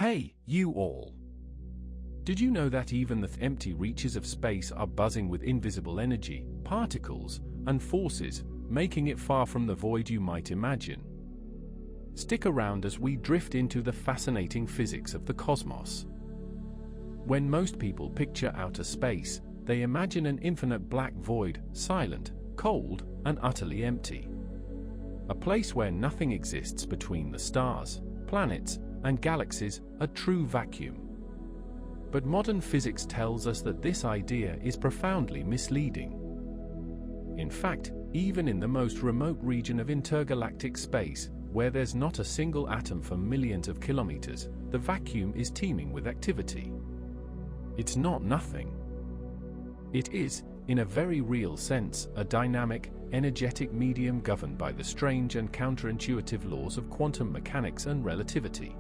Hey, you all! Did you know that even the empty reaches of space are buzzing with invisible energy, particles, and forces, making it far from the void you might imagine? Stick around as we drift into the fascinating physics of the cosmos. When most people picture outer space, they imagine an infinite black void, silent, cold, and utterly empty. A place where nothing exists between the stars, planets, and galaxies, a true vacuum. But modern physics tells us that this idea is profoundly misleading. In fact, even in the most remote region of intergalactic space, where there's not a single atom for millions of kilometers, the vacuum is teeming with activity. It's not nothing. It is, in a very real sense, a dynamic, energetic medium governed by the strange and counterintuitive laws of quantum mechanics and relativity.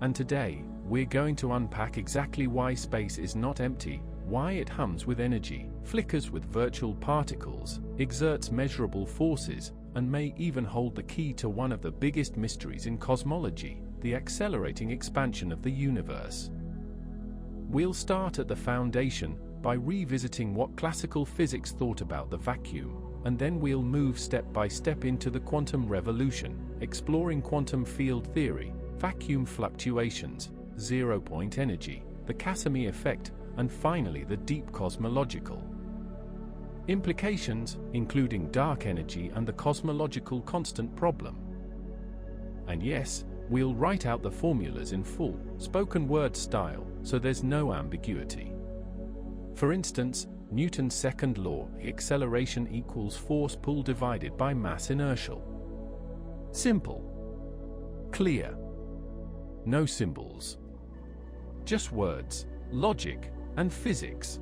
And today, we're going to unpack exactly why space is not empty, why it hums with energy, flickers with virtual particles, exerts measurable forces, and may even hold the key to one of the biggest mysteries in cosmology, the accelerating expansion of the universe. We'll start at the foundation, by revisiting what classical physics thought about the vacuum, and then we'll move step by step into the quantum revolution, exploring quantum field theory, vacuum fluctuations, zero-point energy, the Casimir effect, and finally the deep cosmological implications, including dark energy and the cosmological constant problem. And yes, we'll write out the formulas in full, spoken word style, so there's no ambiguity. For instance, Newton's second law, acceleration equals force pull divided by mass inertial. Simple. Clear. No symbols. Just words, logic, and physics.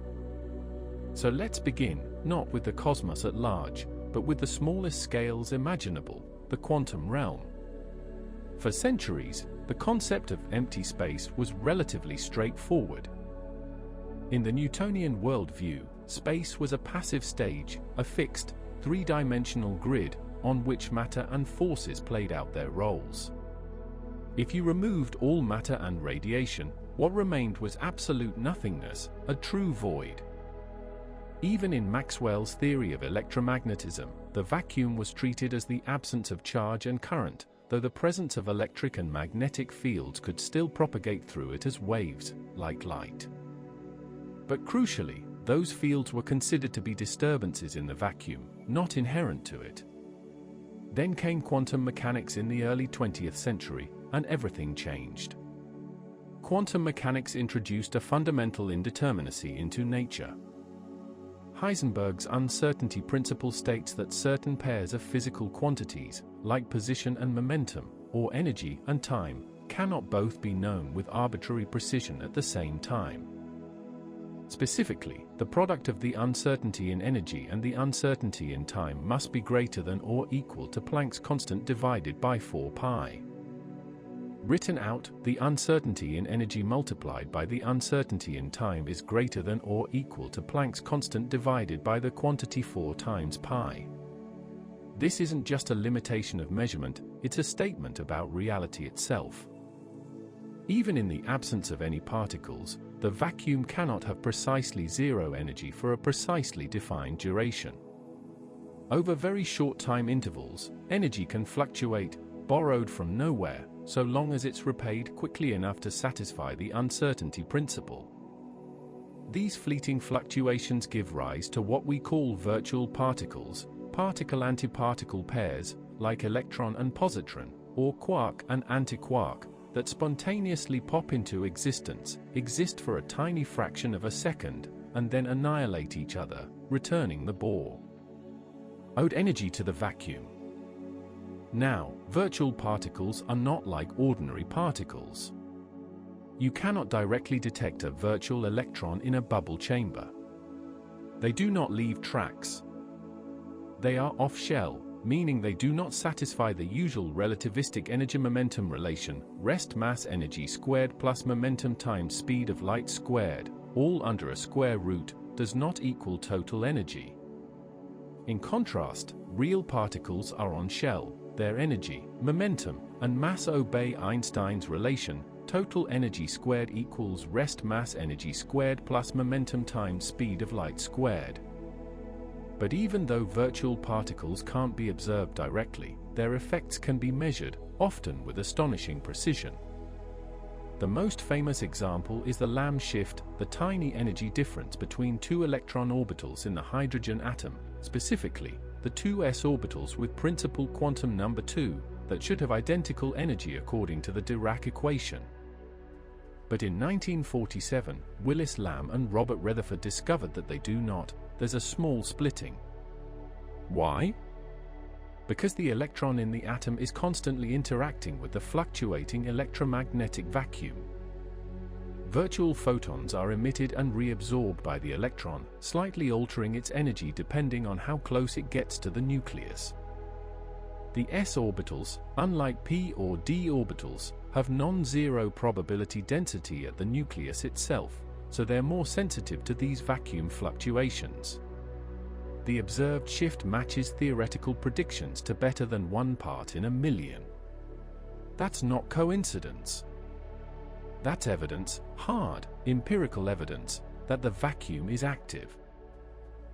So let's begin, not with the cosmos at large, but with the smallest scales imaginable, the quantum realm. For centuries, the concept of empty space was relatively straightforward. In the Newtonian worldview, space was a passive stage, a fixed, three-dimensional grid, on which matter and forces played out their roles. If you removed all matter and radiation, what remained was absolute nothingness, a true void. Even in Maxwell's theory of electromagnetism, the vacuum was treated as the absence of charge and current, though the presence of electric and magnetic fields could still propagate through it as waves, like light. But crucially, those fields were considered to be disturbances in the vacuum, not inherent to it. Then came quantum mechanics in the early 20th century, and everything changed. Quantum mechanics introduced a fundamental indeterminacy into nature. Heisenberg's uncertainty principle states that certain pairs of physical quantities, like position and momentum, or energy and time, cannot both be known with arbitrary precision at the same time. Specifically, the product of the uncertainty in energy and the uncertainty in time must be greater than or equal to Planck's constant divided by 4 pi. Written out, the uncertainty in energy multiplied by the uncertainty in time is greater than or equal to Planck's constant divided by the quantity 4 times pi. This isn't just a limitation of measurement, it's a statement about reality itself. Even in the absence of any particles, the vacuum cannot have precisely zero energy for a precisely defined duration. Over very short time intervals, energy can fluctuate, borrowed from nowhere, so long as it's repaid quickly enough to satisfy the uncertainty principle. These fleeting fluctuations give rise to what we call virtual particles, particle-antiparticle pairs, like electron and positron, or quark and antiquark, that spontaneously pop into existence, exist for a tiny fraction of a second, and then annihilate each other, returning the Bohr. Ode energy to the vacuum. Now, virtual particles are not like ordinary particles. You cannot directly detect a virtual electron in a bubble chamber. They do not leave tracks. They are off-shell, meaning they do not satisfy the usual relativistic energy-momentum relation, rest mass energy squared plus momentum times speed of light squared, all under a square root, does not equal total energy. In contrast, real particles are on shell, their energy, momentum, and mass obey Einstein's relation, total energy squared equals rest mass energy squared plus momentum times speed of light squared. But even though virtual particles can't be observed directly, their effects can be measured, often with astonishing precision. The most famous example is the Lamb shift, the tiny energy difference between two electron orbitals in the hydrogen atom, specifically, the two s orbitals with principal quantum number 2, that should have identical energy according to the Dirac equation. But in 1947, Willis Lamb and Robert Rutherford discovered that they do not. There's a small splitting. Why? Because the electron in the atom is constantly interacting with the fluctuating electromagnetic vacuum. Virtual photons are emitted and reabsorbed by the electron, slightly altering its energy depending on how close it gets to the nucleus. The s orbitals, unlike p or d orbitals, have non-zero probability density at the nucleus itself, so they're more sensitive to these vacuum fluctuations. The observed shift matches theoretical predictions to better than 1 part in a million. That's not coincidence. That's evidence, hard, empirical evidence, that the vacuum is active.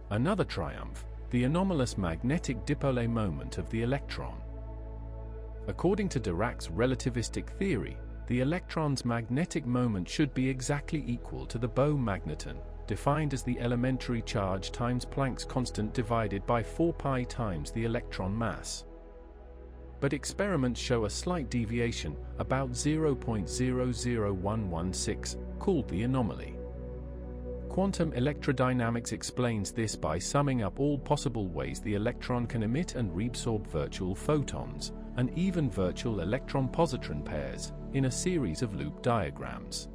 Another triumph, the anomalous magnetic dipole moment of the electron. According to Dirac's relativistic theory, the electron's magnetic moment should be exactly equal to the Bohr magneton, defined as the elementary charge times Planck's constant divided by 4 pi times the electron mass. But experiments show a slight deviation, about 0.00116, called the anomaly. Quantum electrodynamics explains this by summing up all possible ways the electron can emit and reabsorb virtual photons, and even virtual electron-positron pairs, in a series of loop diagrams.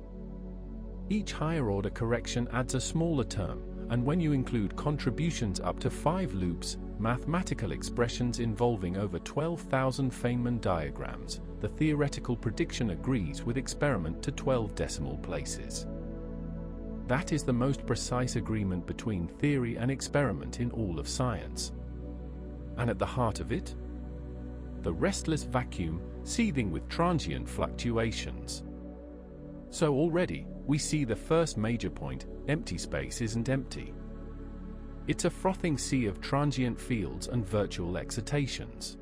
Each higher-order correction adds a smaller term, and when you include contributions up to 5 loops, mathematical expressions involving over 12,000 Feynman diagrams, the theoretical prediction agrees with experiment to 12 decimal places. That is the most precise agreement between theory and experiment in all of science. And at the heart of it? The restless vacuum, seething with transient fluctuations. So already, we see the first major point: empty space isn't empty. It's a frothing sea of transient fields and virtual excitations.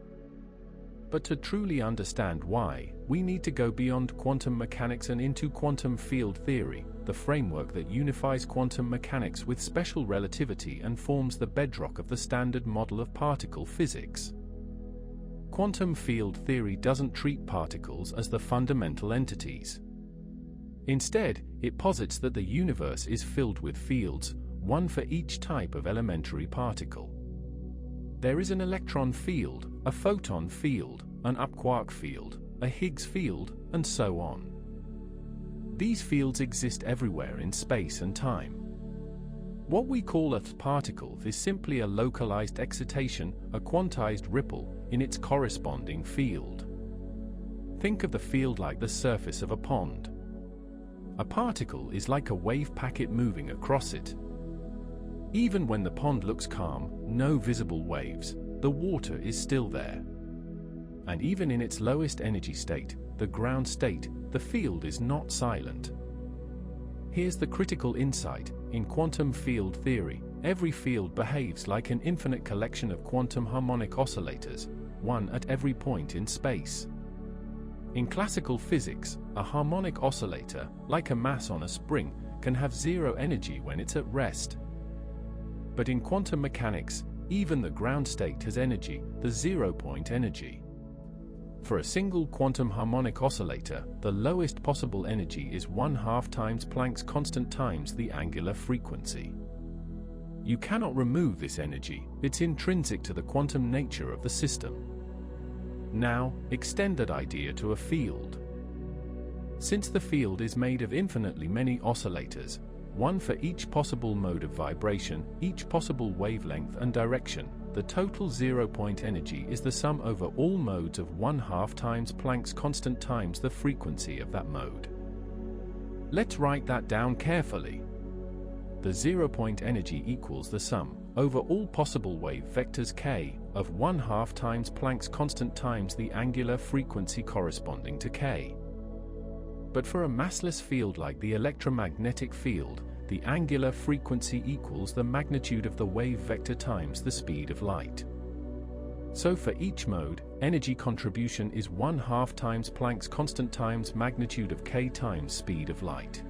But to truly understand why, we need to go beyond quantum mechanics and into quantum field theory, the framework that unifies quantum mechanics with special relativity and forms the bedrock of the standard model of particle physics. Quantum field theory doesn't treat particles as the fundamental entities. Instead, it posits that the universe is filled with fields, one for each type of elementary particle. There is an electron field, a photon field, an up-quark field, a Higgs field, and so on. These fields exist everywhere in space and time. What we call a particle is simply a localized excitation, a quantized ripple, in its corresponding field. Think of the field like the surface of a pond. A particle is like a wave packet moving across it. Even when the pond looks calm, no visible waves, the water is still there. And even in its lowest energy state, the ground state, the field is not silent. Here's the critical insight: in quantum field theory, every field behaves like an infinite collection of quantum harmonic oscillators, one at every point in space. In classical physics, a harmonic oscillator, like a mass on a spring, can have zero energy when it's at rest. But in quantum mechanics, even the ground state has energy, the zero-point energy. For a single quantum harmonic oscillator, the lowest possible energy is 1/2 times Planck's constant times the angular frequency. You cannot remove this energy, it's intrinsic to the quantum nature of the system. Now, extend that idea to a field. Since the field is made of infinitely many oscillators, one for each possible mode of vibration, each possible wavelength and direction, the total zero-point energy is the sum over all modes of 1/2 times Planck's constant times the frequency of that mode. Let's write that down carefully. The zero-point energy equals the sum over all possible wave vectors k of 1/2 times Planck's constant times the angular frequency corresponding to k. But for a massless field like the electromagnetic field, the angular frequency equals the magnitude of the wave vector times the speed of light. So for each mode, energy contribution is 1/2 times Planck's constant times magnitude of k times speed of light.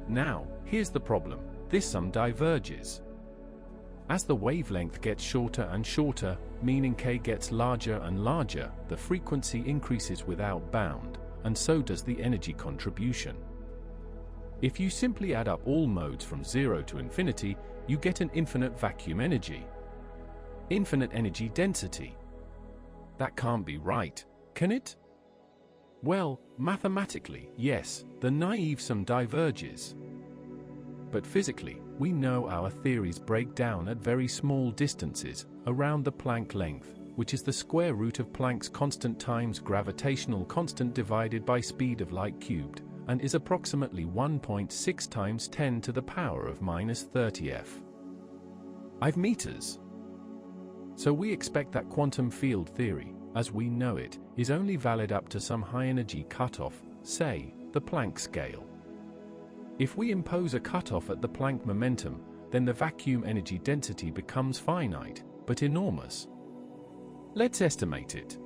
Now, here's the problem: this sum diverges. As the wavelength gets shorter and shorter, meaning k gets larger and larger, the frequency increases without bound, and so does the energy contribution. If you simply add up all modes from 0 to infinity, you get an infinite vacuum energy. Infinite energy density. That can't be right, can it? Well, mathematically, yes, the naive sum diverges. But physically, we know our theories break down at very small distances, around the Planck length, which is the square root of Planck's constant times gravitational constant divided by speed of light cubed, and is approximately 1.6 times 10 to the power of -30 f. I've meters. So we expect that quantum field theory, as we know it, is only valid up to some high-energy cutoff, say, the Planck scale. If we impose a cutoff at the Planck momentum, then the vacuum energy density becomes finite, but enormous. Let's estimate it.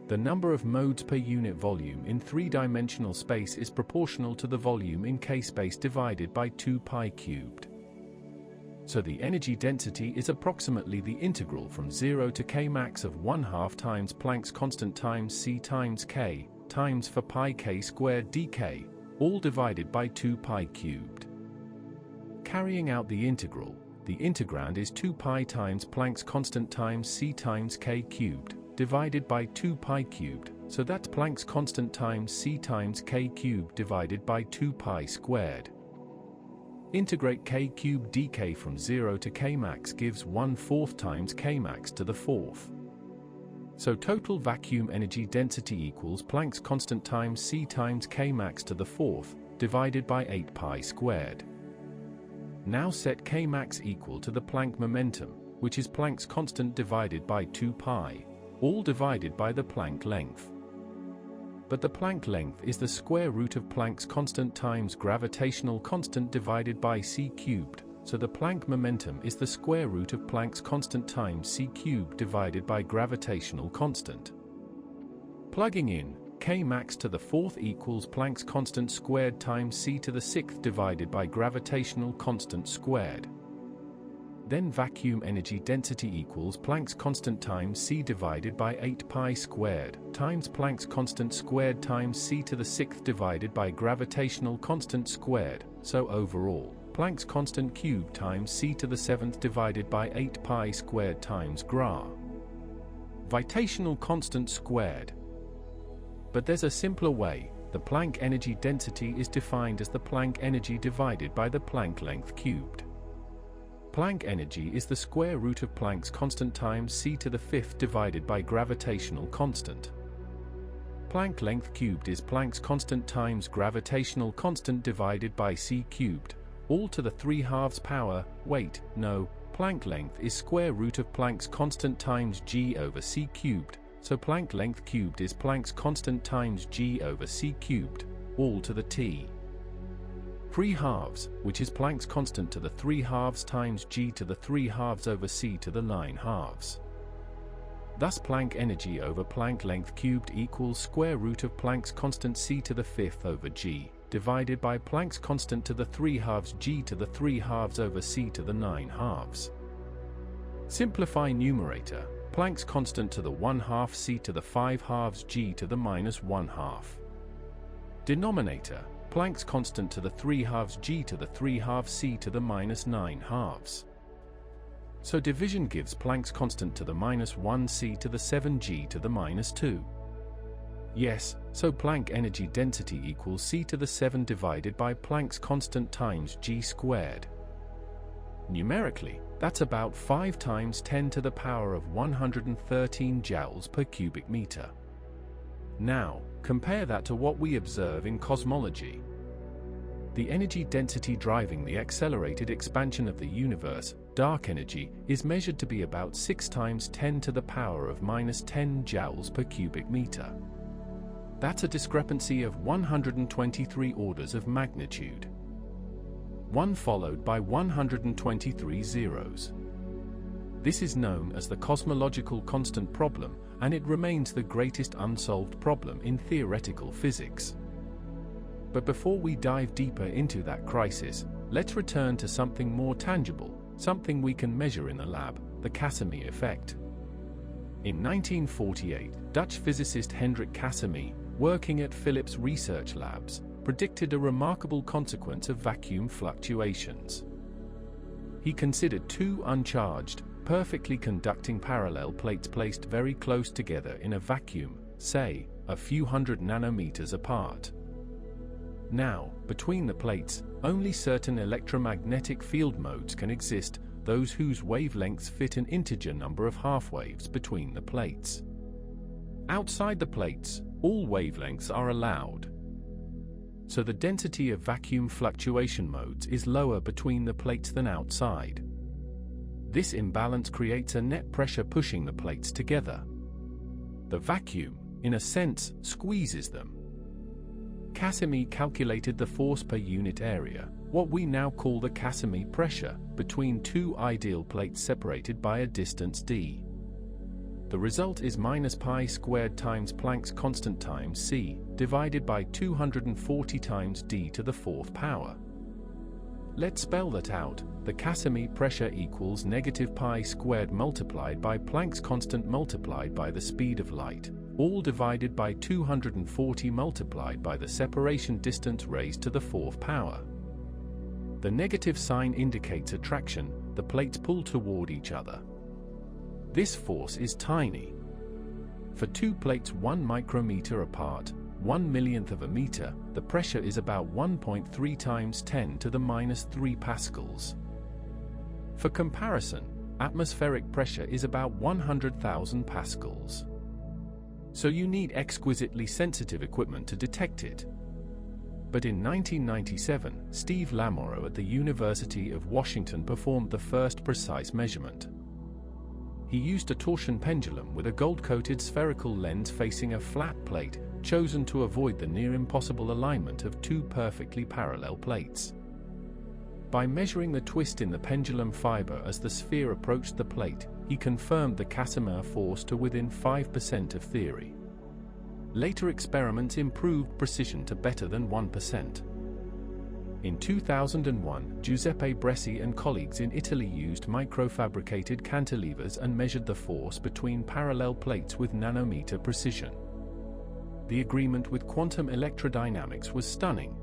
The number of modes per unit volume in three-dimensional space is proportional to the volume in k-space divided by 2 pi cubed. So the energy density is approximately the integral from 0 to k max of 1/2 times Planck's constant times c times k, times for pi k squared dk, all divided by 2 pi cubed. Carrying out the integral, the integrand is 2 pi times Planck's constant times c times k cubed, divided by 2 pi cubed, so that's Planck's constant times c times k cubed divided by 2 pi squared. Integrate k cubed dk from 0 to k max gives 1/4 times k max to the 4th. So total vacuum energy density equals Planck's constant times c times k max to the 4th, divided by 8 pi squared. Now set k max equal to the Planck momentum, which is Planck's constant divided by 2 pi, all divided by the Planck length. But the Planck length is the square root of Planck's constant times gravitational constant divided by c cubed, so the Planck momentum is the square root of Planck's constant times c cubed divided by gravitational constant. Plugging in, k max to the 4th equals Planck's constant squared times c to the 6th divided by gravitational constant squared. Then vacuum energy density equals Planck's constant times c divided by 8 pi squared, times Planck's constant squared times c to the 6th divided by gravitational constant squared, so overall, Planck's constant cube times c to the 7th divided by 8 pi squared times gravitational constant squared. But there's a simpler way. The Planck energy density is defined as the Planck energy divided by the Planck length cubed. Planck energy is the square root of Planck's constant times c to the 5th divided by gravitational constant. Planck length cubed is Planck's constant times gravitational constant divided by c cubed, all to the 3/2 power. Wait, no, Planck length is square root of Planck's constant times g over c cubed, so Planck length cubed is Planck's constant times g over c cubed, all to the t. 3/2, which is Planck's constant to the 3/2 times g to the 3/2 over c to the 9/2. Thus Planck energy over Planck length cubed equals square root of Planck's constant c to the 5th over g, divided by Planck's constant to the 3/2 g to the 3/2 over c to the 9/2. Simplify numerator, Planck's constant to the 1/2 c to the 5/2 g to the -1/2. Denominator, Planck's constant to the 3/2 g to the 3/2 c to the -9/2. So division gives Planck's constant to the -1 c to the 7 g to the -2. Yes, so Planck energy density equals c to the 7 divided by Planck's constant times g squared. Numerically, that's about 5 times 10 to the power of 113 joules per cubic meter. Now, compare that to what we observe in cosmology. The energy density driving the accelerated expansion of the universe, dark energy, is measured to be about 6 times 10 to the power of -10 joules per cubic meter. That's a discrepancy of 123 orders of magnitude. One followed by 123 zeros. This is known as the cosmological constant problem, and it remains the greatest unsolved problem in theoretical physics. But before we dive deeper into that crisis, let's return to something more tangible, something we can measure in the lab: the Casimir effect. In 1948, Dutch physicist Hendrik Casimir, working at Philips Research Labs, predicted a remarkable consequence of vacuum fluctuations. He considered two uncharged, perfectly conducting parallel plates placed very close together in a vacuum, say, a few hundred nanometers apart. Now, between the plates, only certain electromagnetic field modes can exist, those whose wavelengths fit an integer number of half-waves between the plates. Outside the plates, all wavelengths are allowed. So the density of vacuum fluctuation modes is lower between the plates than outside. This imbalance creates a net pressure pushing the plates together. The vacuum, in a sense, squeezes them. Casimir calculated the force per unit area, what we now call the Casimir pressure, between two ideal plates separated by a distance d. The result is -pi squared times Planck's constant times c, divided by 240 times d to the 4th power. Let's spell that out. The Casimir pressure equals -pi squared multiplied by Planck's constant multiplied by the speed of light, all divided by 240 multiplied by the separation distance raised to the 4th power. The negative sign indicates attraction, the plates pull toward each other. This force is tiny. For two plates 1 micrometer apart, 1/1,000,000th of a meter, the pressure is about 1.3 times 10 to the -3 pascals. For comparison, atmospheric pressure is about 100,000 pascals. So you need exquisitely sensitive equipment to detect it. But in 1997, Steve Lamoreux at the University of Washington performed the first precise measurement. He used a torsion pendulum with a gold-coated spherical lens facing a flat plate, chosen to avoid the near-impossible alignment of two perfectly parallel plates. By measuring the twist in the pendulum fiber as the sphere approached the plate, he confirmed the Casimir force to within 5% of theory. Later experiments improved precision to better than 1%. In 2001, Giuseppe Bresci and colleagues in Italy used microfabricated cantilevers and measured the force between parallel plates with nanometer precision. The agreement with quantum electrodynamics was stunning.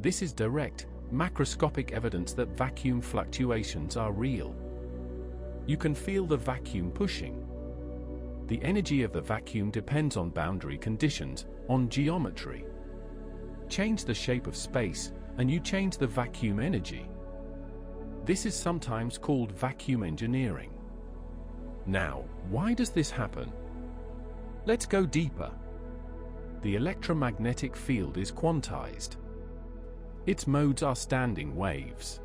This is direct, macroscopic evidence that vacuum fluctuations are real. You can feel the vacuum pushing. The energy of the vacuum depends on boundary conditions, on geometry. Change the shape of space, and you change the vacuum energy. This is sometimes called vacuum engineering. Now, why does this happen? Let's go deeper. The electromagnetic field is quantized. Its modes are standing waves.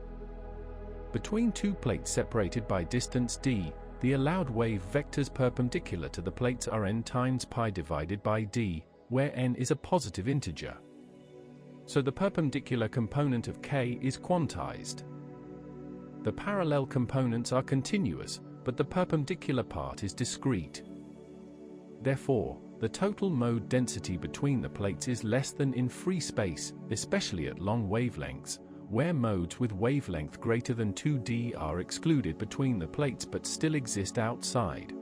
Between two plates separated by distance d, the allowed wave vectors perpendicular to the plates are n times pi divided by d, where n is a positive integer. So the perpendicular component of k is quantized. The parallel components are continuous, but the perpendicular part is discrete. Therefore, the total mode density between the plates is less than in free space, especially at long wavelengths, where modes with wavelength greater than 2d are excluded between the plates but still exist outside.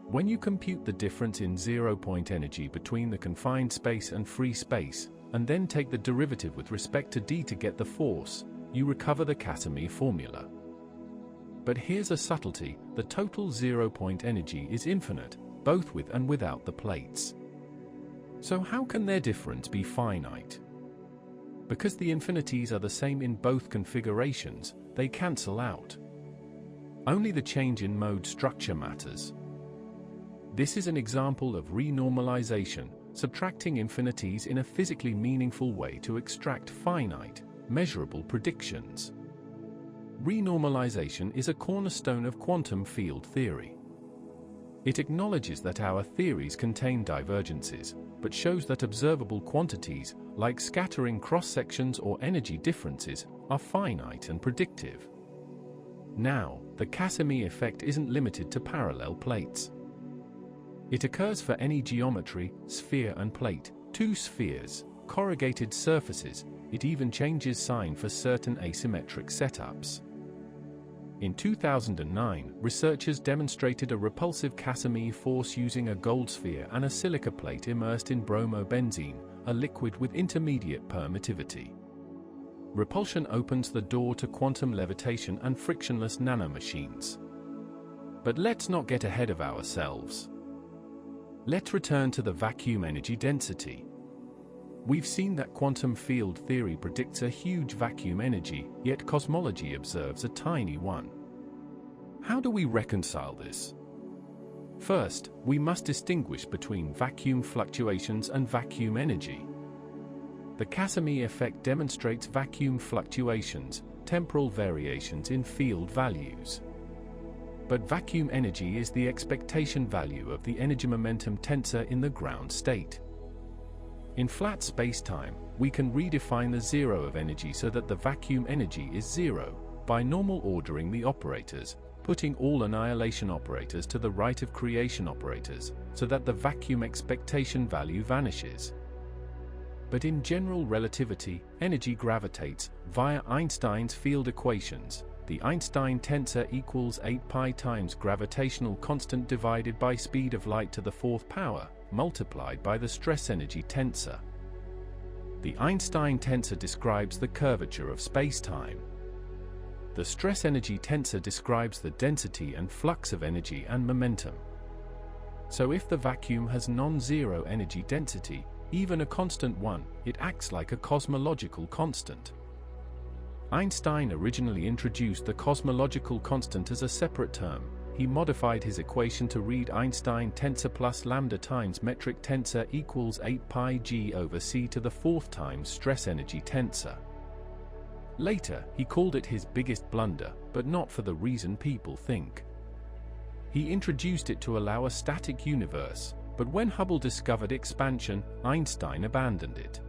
When you compute the difference in zero-point energy between the confined space and free space, and then take the derivative with respect to d to get the force, you recover the Casimir formula. But here's a subtlety: the total zero-point energy is infinite, both with and without the plates. So how can their difference be finite? Because the infinities are the same in both configurations, they cancel out. Only the change in mode structure matters. This is an example of renormalization, subtracting infinities in a physically meaningful way to extract finite, measurable predictions. Renormalization is a cornerstone of quantum field theory. It acknowledges that our theories contain divergences, but shows that observable quantities, like scattering cross-sections or energy differences, are finite and predictive. Now, the Casimir effect isn't limited to parallel plates. It occurs for any geometry, sphere and plate, two spheres, corrugated surfaces. It even changes sign for certain asymmetric setups. In 2009, researchers demonstrated a repulsive Casimir force using a gold sphere and a silica plate immersed in bromobenzene, a liquid with intermediate permittivity. Repulsion opens the door to quantum levitation and frictionless nanomachines. But let's not get ahead of ourselves. Let's return to the vacuum energy density. We've seen that quantum field theory predicts a huge vacuum energy, yet cosmology observes a tiny one. How do we reconcile this? First, we must distinguish between vacuum fluctuations and vacuum energy. The Casimir effect demonstrates vacuum fluctuations, temporal variations in field values. But vacuum energy is the expectation value of the energy-momentum tensor in the ground state. In flat spacetime, we can redefine the zero of energy so that the vacuum energy is zero, by normal ordering the operators, putting all annihilation operators to the right of creation operators, so that the vacuum expectation value vanishes. But in general relativity, energy gravitates, via Einstein's field equations. The Einstein tensor equals 8 pi times gravitational constant divided by speed of light to the fourth power, multiplied by the stress energy tensor. The Einstein tensor describes the curvature of spacetime. The stress energy tensor describes the density and flux of energy and momentum. So if the vacuum has non-zero energy density, even a constant one, it acts like a cosmological constant. Einstein originally introduced the cosmological constant as a separate term. He modified his equation to read Einstein tensor plus lambda times metric tensor equals 8 pi g over c to the fourth times stress energy tensor. Later, he called it his biggest blunder, but not for the reason people think. He introduced it to allow a static universe, but when Hubble discovered expansion, Einstein abandoned it.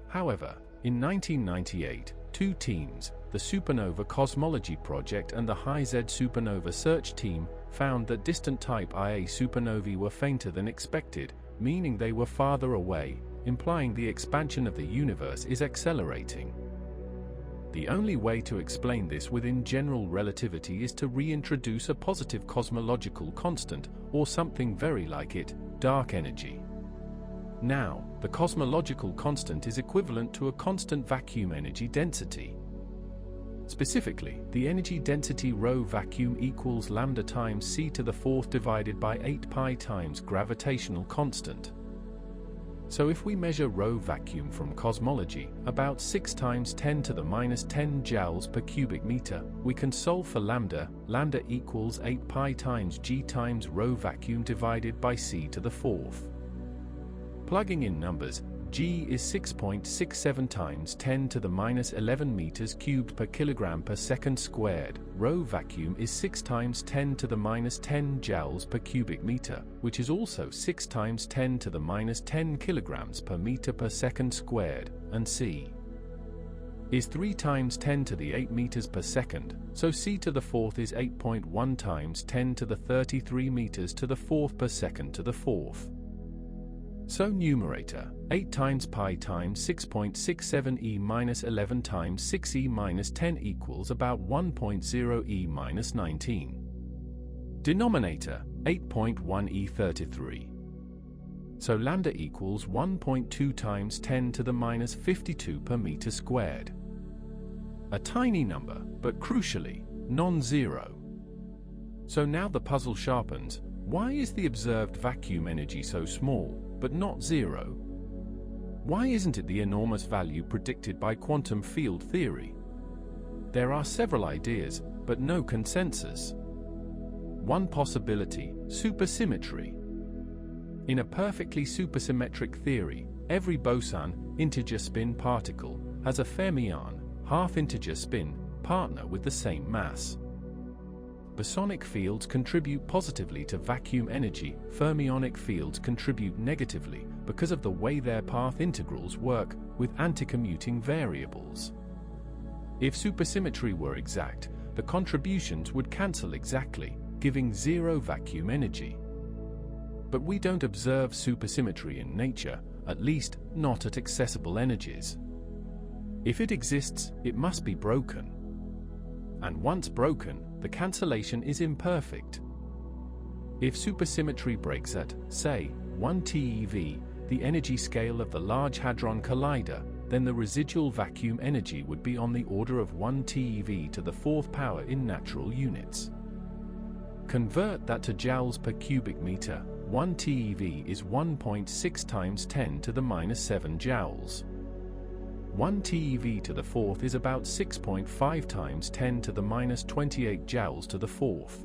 However, in 1998, two teams, the Supernova Cosmology Project and the High-Z Supernova Search Team, found that distant type Ia supernovae were fainter than expected, meaning they were farther away, implying the expansion of the universe is accelerating. The only way to explain this within general relativity is to reintroduce a positive cosmological constant, or something very like it, dark energy. Now, the cosmological constant is equivalent to a constant vacuum energy density. Specifically, the energy density ρ vacuum equals lambda times c to the fourth divided by 8 pi times gravitational constant. So if we measure ρ vacuum from cosmology, about 6 times 10 to the minus 10 joules per cubic meter, we can solve for lambda. Lambda equals 8 pi times g times ρ vacuum divided by c to the fourth. Plugging in numbers, g is 6.67 times 10 to the minus 11 meters cubed per kilogram per second squared. Ρ vacuum is 6 times 10 to the minus 10 joules per cubic meter, which is also 6 times 10 to the minus 10 kilograms per meter per second squared, and c is 3 times 10 to the 8 meters per second, so c to the fourth is 8.1 times 10 to the 33 meters to the fourth per second to the fourth. So numerator, 8 times pi times 6.67 e minus 11 times 6 e minus 10 equals about 1.0 e minus 19. Denominator, 8.1 e 33. So lambda equals 1.2 times 10 to the minus 52 per meter squared. A tiny number, but crucially, non-zero. So now the puzzle sharpens. Why is the observed vacuum energy so small, but not zero? Why isn't it the enormous value predicted by quantum field theory? There are several ideas, but no consensus. One possibility, supersymmetry. In a perfectly supersymmetric theory, every boson, integer spin particle, has a fermion, half-integer spin, partner with the same mass. Bosonic fields contribute positively to vacuum energy, fermionic fields contribute negatively because of the way their path integrals work with anticommuting variables. If supersymmetry were exact, the contributions would cancel exactly, giving zero vacuum energy. But we don't observe supersymmetry in nature, at least not at accessible energies. If it exists, it must be broken. And once broken, the cancellation is imperfect. If supersymmetry breaks at, say, 1 TeV, the energy scale of the Large Hadron Collider, then the residual vacuum energy would be on the order of 1 TeV to the fourth power in natural units. Convert that to joules per cubic meter. 1 TeV is 1.6 times 10 to the minus 7 joules. 1 TeV to the fourth is about 6.5 times 10 to the minus 28 joules to the fourth.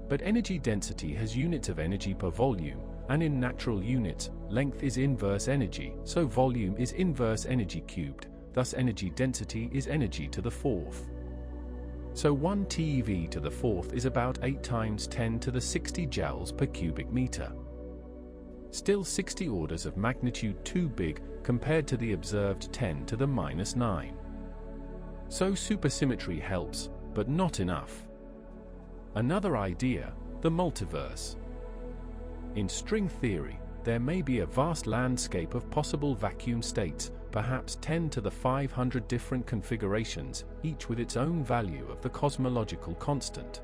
But energy density has units of energy per volume, and in natural units, length is inverse energy, so volume is inverse energy cubed, thus energy density is energy to the fourth. So 1 TeV to the fourth is about 8 times 10 to the 60 joules per cubic meter. Still 60 orders of magnitude too big compared to the observed 10 to the minus 9. So supersymmetry helps, but not enough. Another idea, the multiverse. In string theory, there may be a vast landscape of possible vacuum states, perhaps 10 to the 500 different configurations, each with its own value of the cosmological constant.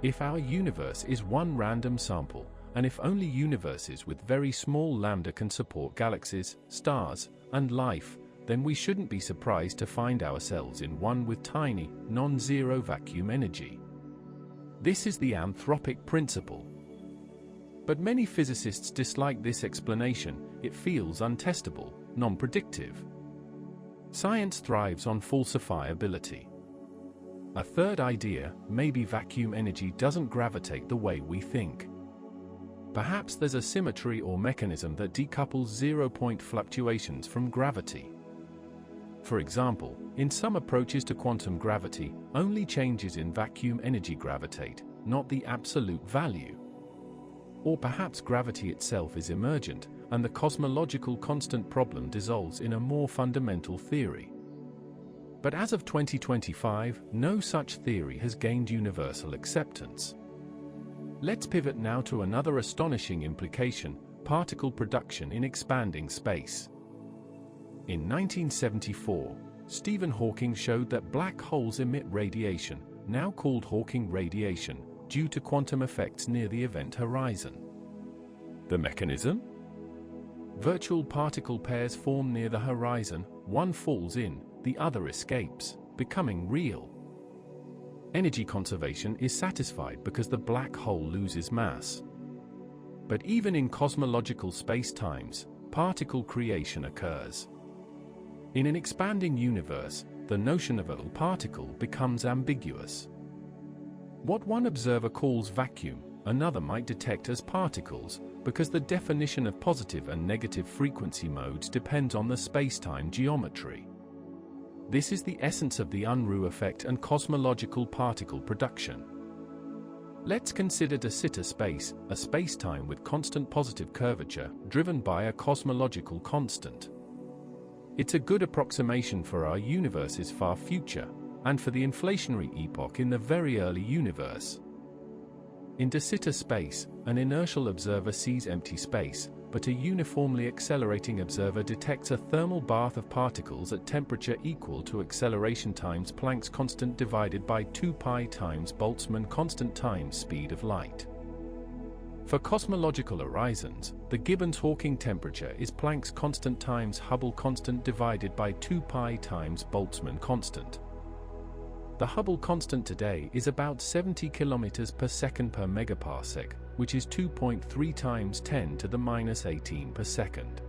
If our universe is one random sample, and if only universes with very small lambda can support galaxies, stars, and life, then we shouldn't be surprised to find ourselves in one with tiny, non-zero vacuum energy. This is the anthropic principle. But many physicists dislike this explanation. It feels untestable, non-predictive. Science thrives on falsifiability. A third idea, maybe vacuum energy doesn't gravitate the way we think. Perhaps there's a symmetry or mechanism that decouples zero-point fluctuations from gravity. For example, in some approaches to quantum gravity, only changes in vacuum energy gravitate, not the absolute value. Or perhaps gravity itself is emergent, and the cosmological constant problem dissolves in a more fundamental theory. But as of 2025, no such theory has gained universal acceptance. Let's pivot now to another astonishing implication: particle production in expanding space. In 1974, Stephen Hawking showed that black holes emit radiation, now called Hawking radiation, due to quantum effects near the event horizon. The mechanism? Virtual particle pairs form near the horizon, one falls in, the other escapes, becoming real. Energy conservation is satisfied because the black hole loses mass. But even in cosmological spacetimes, particle creation occurs. In an expanding universe, the notion of a particle becomes ambiguous. What one observer calls vacuum, another might detect as particles, because the definition of positive and negative frequency modes depends on the spacetime geometry. This is the essence of the Unruh effect and cosmological particle production. Let's consider de Sitter space, a spacetime with constant positive curvature, driven by a cosmological constant. It's a good approximation for our universe's far future, and for the inflationary epoch in the very early universe. In de Sitter space, an inertial observer sees empty space, but a uniformly accelerating observer detects a thermal bath of particles at temperature equal to acceleration times Planck's constant divided by 2 pi times Boltzmann constant times speed of light. For cosmological horizons, the Gibbons-Hawking temperature is Planck's constant times Hubble constant divided by 2 pi times Boltzmann constant. The Hubble constant today is about 70 km per second per megaparsec, which is 2.3 times 10 to the minus 18 per second.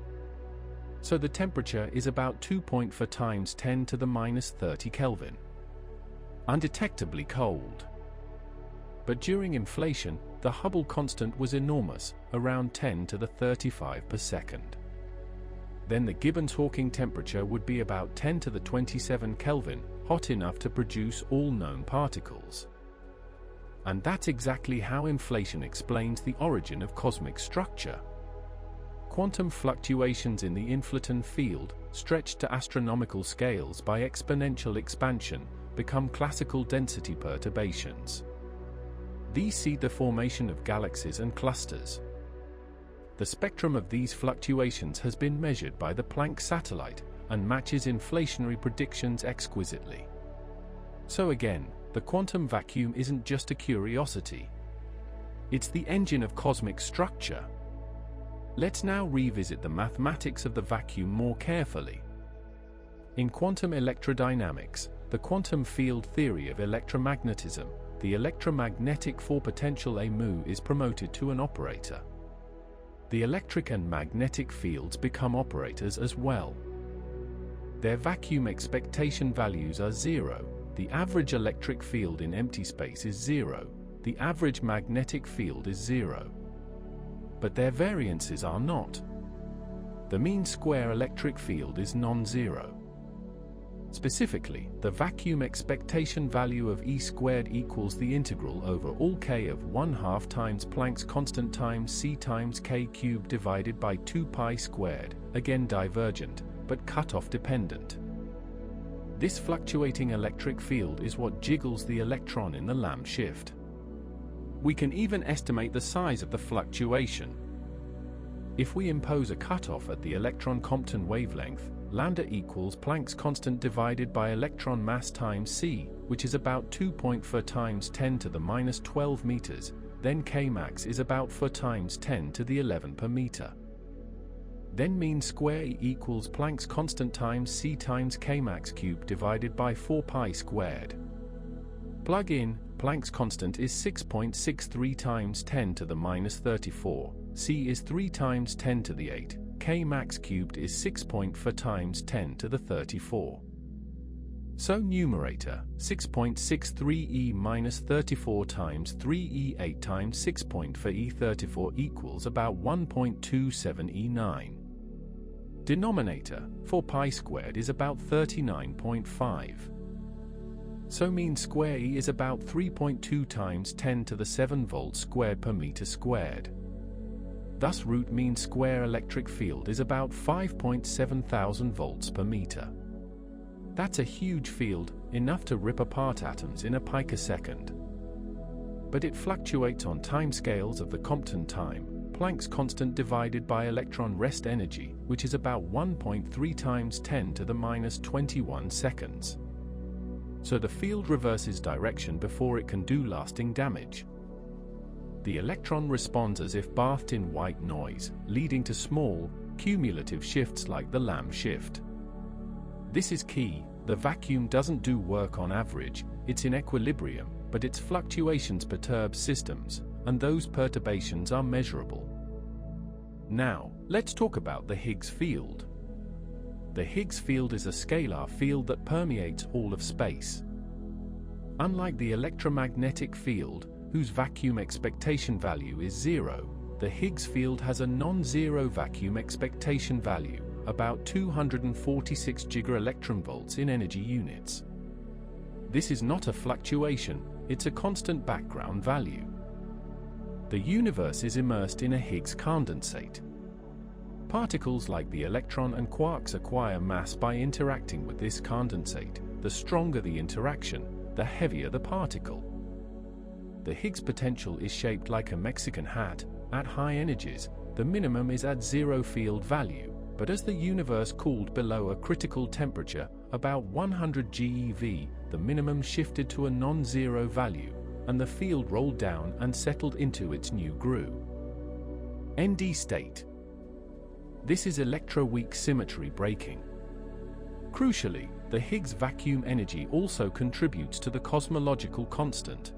So the temperature is about 2.4 times 10 to the minus 30 Kelvin. Undetectably cold. But during inflation, the Hubble constant was enormous, around 10 to the 35 per second. Then the Gibbons-Hawking temperature would be about 10 to the 27 Kelvin, hot enough to produce all known particles. And that's exactly how inflation explains the origin of cosmic structure. Quantum fluctuations in the inflaton field, stretched to astronomical scales by exponential expansion, become classical density perturbations. These see the formation of galaxies and clusters. The spectrum of these fluctuations has been measured by the Planck satellite and matches inflationary predictions exquisitely. So again, the quantum vacuum isn't just a curiosity. It's the engine of cosmic structure. Let's now revisit the mathematics of the vacuum more carefully. In quantum electrodynamics, the quantum field theory of electromagnetism, the electromagnetic four-potential mu is promoted to an operator. The electric and magnetic fields become operators as well. Their vacuum expectation values are zero. The average electric field in empty space is zero. The average magnetic field is zero. But their variances are not. The mean square electric field is non-zero. Specifically, the vacuum expectation value of E squared equals the integral over all k of 1/2 times Planck's constant times c times k cubed divided by 2 pi squared, again divergent, but cutoff dependent. This fluctuating electric field is what jiggles the electron in the Lamb shift. We can even estimate the size of the fluctuation. If we impose a cutoff at the electron Compton wavelength, lambda equals Planck's constant divided by electron mass times c, which is about 2.4 times 10 to the minus 12 meters, then k max is about 4 times 10 to the 11 per meter. Then mean square E equals Planck's constant times c times k max cubed divided by 4 pi squared. Plug in, Planck's constant is 6.63 times 10 to the minus 34, c is 3 times 10 to the 8, k max cubed is 6.4 times 10 to the 34. So numerator, 6.63 e minus 34 times 3 e8 times 6.4 e34 equals about 1.27 e9. Denominator, 4 pi squared is about 39.5. So mean square E is about 3.2 times 10 to the 7 volts squared per meter squared. Thus root mean square electric field is about 5.7 thousand volts per meter. That's a huge field, enough to rip apart atoms in a picosecond. But it fluctuates on timescales of the Compton time, Planck's constant divided by electron rest energy, which is about 1.3 times 10 to the minus 21 seconds. So the field reverses direction before it can do lasting damage. The electron responds as if bathed in white noise, leading to small, cumulative shifts like the Lamb shift. This is key. The vacuum doesn't do work on average, it's in equilibrium, but its fluctuations perturb systems, and those perturbations are measurable. Now, let's talk about the Higgs field. The Higgs field is a scalar field that permeates all of space. Unlike the electromagnetic field, whose vacuum expectation value is zero, the Higgs field has a non-zero vacuum expectation value, about 246 gigaelectronvolts in energy units. This is not a fluctuation, it's a constant background value. The universe is immersed in a Higgs condensate. Particles like the electron and quarks acquire mass by interacting with this condensate. The stronger the interaction, the heavier the particle. The Higgs potential is shaped like a Mexican hat. At high energies, the minimum is at zero field value, but as the universe cooled below a critical temperature, about 100 GeV, the minimum shifted to a non-zero value, and the field rolled down and settled into its new groove. ND state. This is electroweak symmetry breaking. Crucially, the Higgs vacuum energy also contributes to the cosmological constant.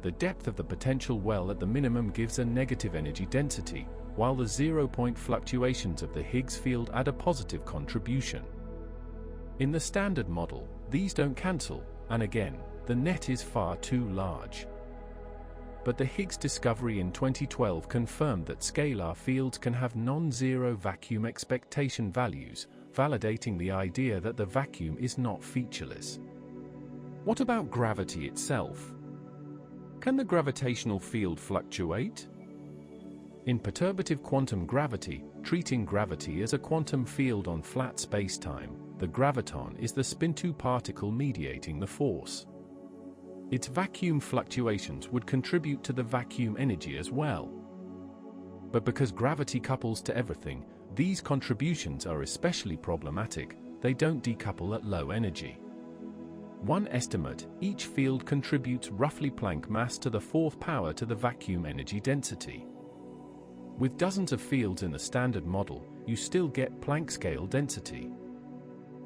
The depth of the potential well at the minimum gives a negative energy density, while the zero-point fluctuations of the Higgs field add a positive contribution. In the standard model, these don't cancel, and again, the net is far too large. but the Higgs discovery in 2012 confirmed that scalar fields can have non-zero vacuum expectation values, validating the idea that the vacuum is not featureless. What about gravity itself? Can the gravitational field fluctuate? In perturbative quantum gravity, treating gravity as a quantum field on flat spacetime, the graviton is the spin-2 particle mediating the force. Its vacuum fluctuations would contribute to the vacuum energy as well. But because gravity couples to everything, these contributions are especially problematic. They don't decouple at low energy. One estimate, each field contributes roughly Planck mass to the fourth power to the vacuum energy density. With dozens of fields in the standard model, you still get Planck scale density.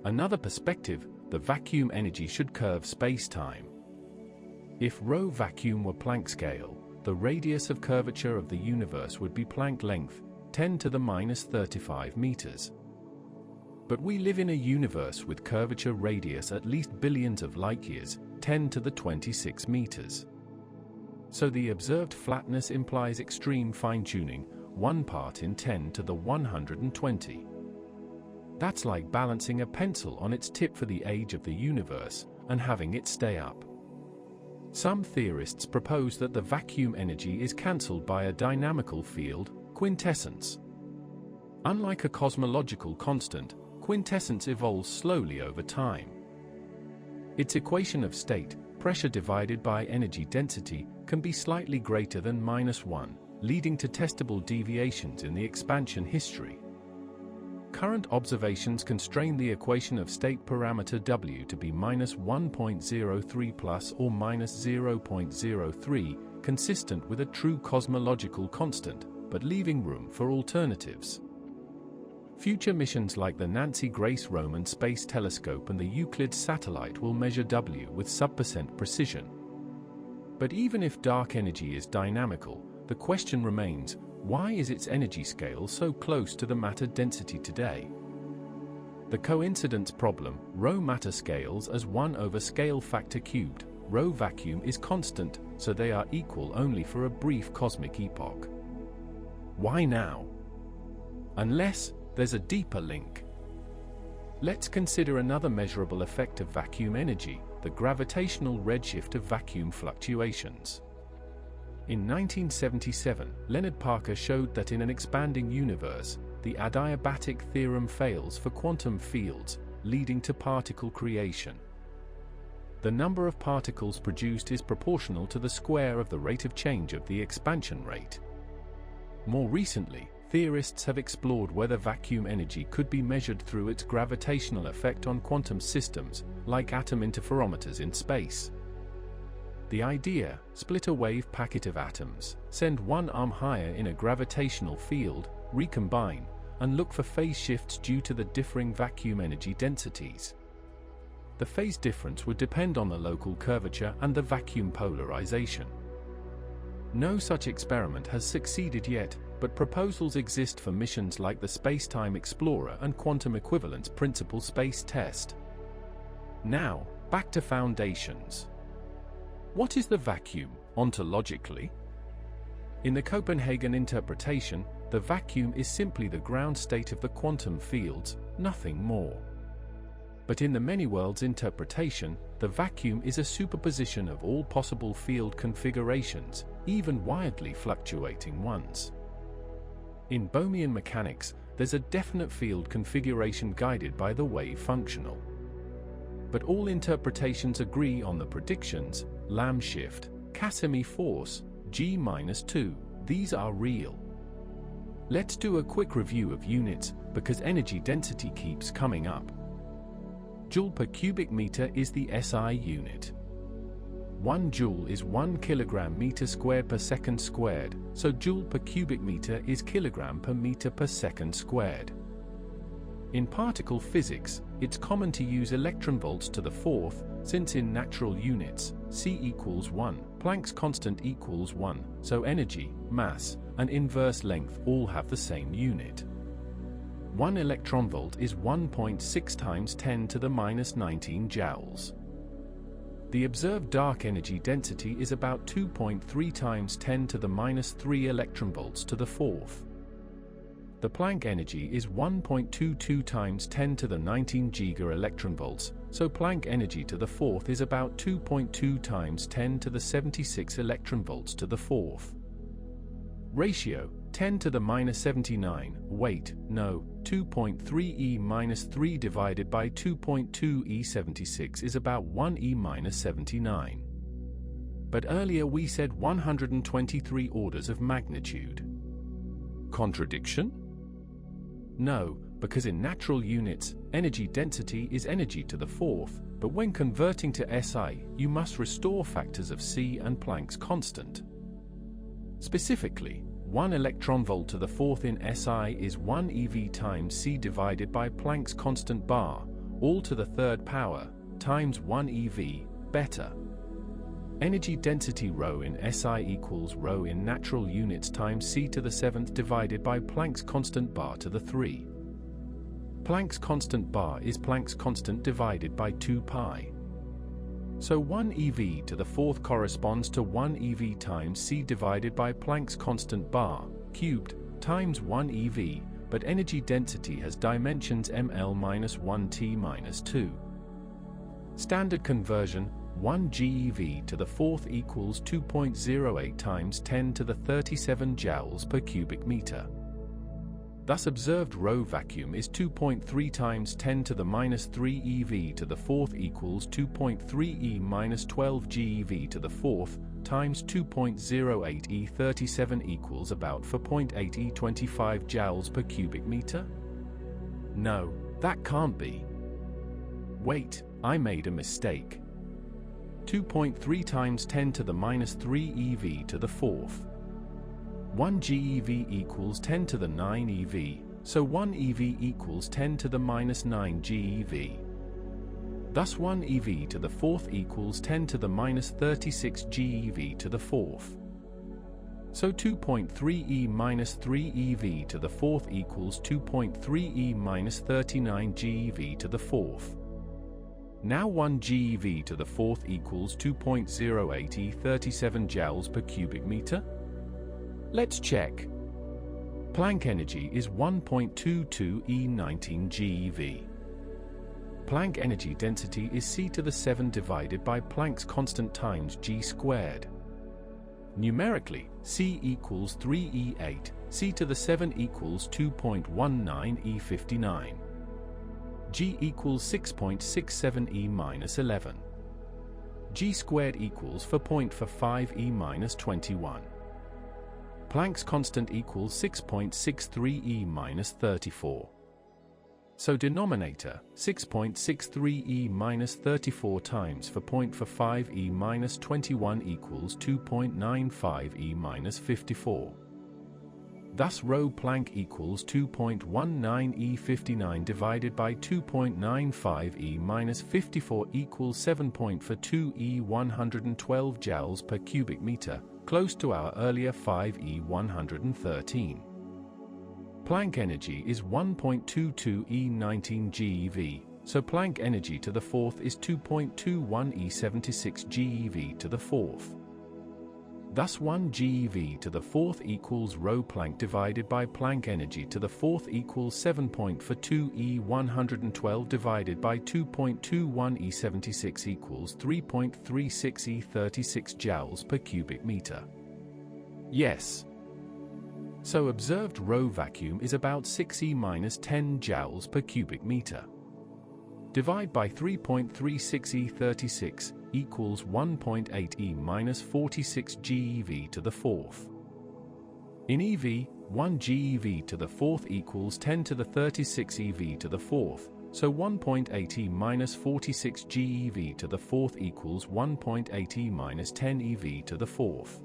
Another perspective, the vacuum energy should curve space-time. If ρ vacuum were Planck scale, the radius of curvature of the universe would be Planck length, 10 to the minus 35 meters. But we live in a universe with curvature radius at least billions of light-years, 10 to the 26 meters. So the observed flatness implies extreme fine-tuning, 1 part in 10 to the 120. That's like balancing a pencil on its tip for the age of the universe, and having it stay up. Some theorists propose that the vacuum energy is cancelled by a dynamical field, quintessence. Unlike a cosmological constant, quintessence evolves slowly over time. Its equation of state, pressure divided by energy density, can be slightly greater than -1, leading to testable deviations in the expansion history. Current observations constrain the equation of state parameter W to be -1.03 plus or -0.03, consistent with a true cosmological constant, but leaving room for alternatives. Future missions like the Nancy Grace Roman Space Telescope and the Euclid satellite will measure W with sub% precision. But even if dark energy is dynamical, the question remains, why is its energy scale so close to the matter density today? The coincidence problem, ρ matter scales as 1 over scale factor cubed, ρ vacuum is constant, so they are equal only for a brief cosmic epoch. Why now? Unless there's a deeper link. Let's consider another measurable effect of vacuum energy, the gravitational redshift of vacuum fluctuations. In 1977, Leonard Parker showed that in an expanding universe, the adiabatic theorem fails for quantum fields, leading to particle creation. The number of particles produced is proportional to the square of the rate of change of the expansion rate. More recently, theorists have explored whether vacuum energy could be measured through its gravitational effect on quantum systems, like atom interferometers in space. The idea, split a wave packet of atoms, send one arm higher in a gravitational field, recombine, and look for phase shifts due to the differing vacuum energy densities. The phase difference would depend on the local curvature and the vacuum polarization. No such experiment has succeeded yet, but proposals exist for missions like the Spacetime Explorer and Quantum Equivalence Principle Space Test. Now, back to foundations. What is the vacuum, ontologically? In the Copenhagen interpretation, the vacuum is simply the ground state of the quantum fields, nothing more. But in the many worlds interpretation, the vacuum is a superposition of all possible field configurations, even wildly fluctuating ones. In Bohmian mechanics, there's a definite field configuration guided by the wave functional. But all interpretations agree on the predictions, Lamb shift, Casimir force, G-2, these are real. Let's do a quick review of units, because energy density keeps coming up. Joule per cubic meter is the SI unit. 1 joule is 1 kilogram meter squared per second squared, so joule per cubic meter is kilogram per meter per second squared. In particle physics, it's common to use electron volts to the fourth, since in natural units, C equals 1, Planck's constant equals 1, so energy, mass, and inverse length all have the same unit. 1 electron volt is 1.6 times 10 to the minus 19 joules. The observed dark energy density is about 2.3 times 10 to the minus 3 electronvolts to the fourth. The Planck energy is 1.22 times 10 to the 19 giga-electronvolts, so Planck energy to the fourth is about 2.2 times 10 to the 76 electronvolts to the fourth. Ratio, 10 to the minus 79, weight, no, 2.3 e minus 3 divided by 2.2 e 76 is about 1 e minus 79. But earlier we said 123 orders of magnitude. Contradiction? No, because in natural units, energy density is energy to the fourth, but when converting to SI, you must restore factors of C and Planck's constant. Specifically, 1 electronvolt to the fourth in SI is 1 eV times C divided by Planck's constant bar, all to the third power, times 1 eV, beta. Energy density ρ in SI equals ρ in natural units times C to the seventh divided by Planck's constant bar to the 3. Planck's constant bar is Planck's constant divided by 2 pi. So 1 eV to the fourth corresponds to 1 eV times C divided by Planck's constant bar, cubed, times 1 eV, but energy density has dimensions ml-1T-2. Standard conversion, 1 GeV to the fourth equals 2.08 times 10 to the 37 joules per cubic meter. Thus observed ρ vacuum is 2.3 times 10 to the minus 3 eV to the fourth equals 2.3 e minus 12 GeV to the fourth, times 2.08 e 37 equals about 4.8 e 25 joules per cubic meter? No, that can't be. Wait, I made a mistake. 2.3 times 10 to the minus 3 eV to the fourth. 1 GeV equals 10 to the 9 eV, so 1 eV equals 10 to the minus 9 GeV. Thus 1 eV to the fourth equals 10 to the minus 36 GeV to the fourth. So 2.3 e minus 3 eV to the fourth equals 2.3 e minus 39 GeV to the fourth. Now 1 GeV to the fourth equals 2.08 e 37 joules per cubic meter? Let's check. Planck energy is 1.22 e 19 GeV. Planck energy density is C to the 7 divided by Planck's constant times g squared. Numerically, C equals 3e8, C to the 7 equals 2.19 e59. G equals 6.67 e minus 11. G squared equals 4.45 e minus 21. Planck's constant equals 6.63 e minus 34. So denominator, 6.63 e minus 34 times 4.45 e minus 21 equals 2.95 e minus 54. Thus ρ Planck equals 2.19 e 59 divided by 2.95 e minus 54 equals 7.42 e 112 joules per cubic meter, close to our earlier 5 e 113. Planck energy is 1.22 e 19 GeV, so Planck energy to the fourth is 2.21 e 76 GeV to the fourth. Thus 1 GeV to the fourth equals ρ Planck divided by Planck energy to the fourth equals 7.42 e 112 divided by 2.21 e 76 equals 3.36 e 36 joules per cubic meter. Yes. So observed ρ vacuum is about 6 e minus 10 joules per cubic meter. Divide by 3.36 e 36 equals 1.8 e minus 46 GeV to the fourth. In EV, 1 GeV to the fourth equals 10 to the 36 EV to the fourth, so 1.8 e minus 46 GeV to the fourth equals 1.8 e minus 10 EV to the fourth.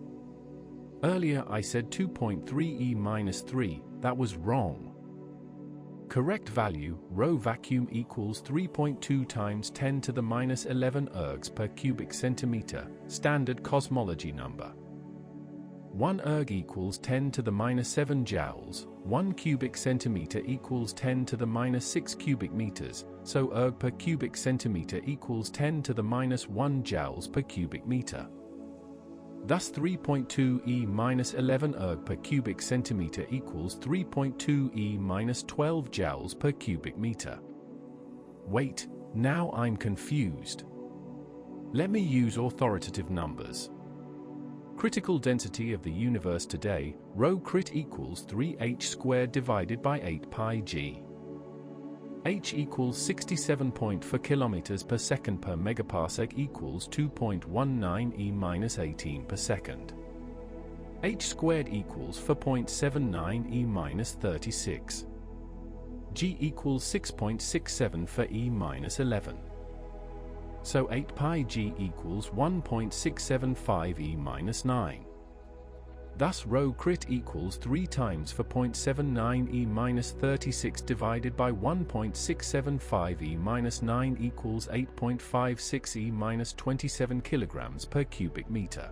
Earlier I said 2.3 e minus 3, that was wrong. Correct value, ρ vacuum equals 3.2 times 10 to the minus 11 ergs per cubic centimeter, standard cosmology number. 1 erg equals 10 to the minus 7 joules, 1 cubic centimeter equals 10 to the minus 6 cubic meters, so erg per cubic centimeter equals 10 to the minus 1 joules per cubic meter. Thus 3.2 e minus 11 erg per cubic centimeter equals 3.2 e minus 12 joules per cubic meter. Wait, now I'm confused. Let me use authoritative numbers. Critical density of the universe today, ρ crit equals 3h squared divided by 8 pi g. H equals 67.4 kilometers per second per megaparsec equals 2.19 e minus 18 per second. H squared equals 4.79 e minus 36. G equals 6.67 for e minus 11. So 8 pi g equals 1.675 e minus 9. Thus ρ crit equals 3 times 4.79 e minus 36 divided by 1.675 e minus 9 equals 8.56 e minus 27 kilograms per cubic meter.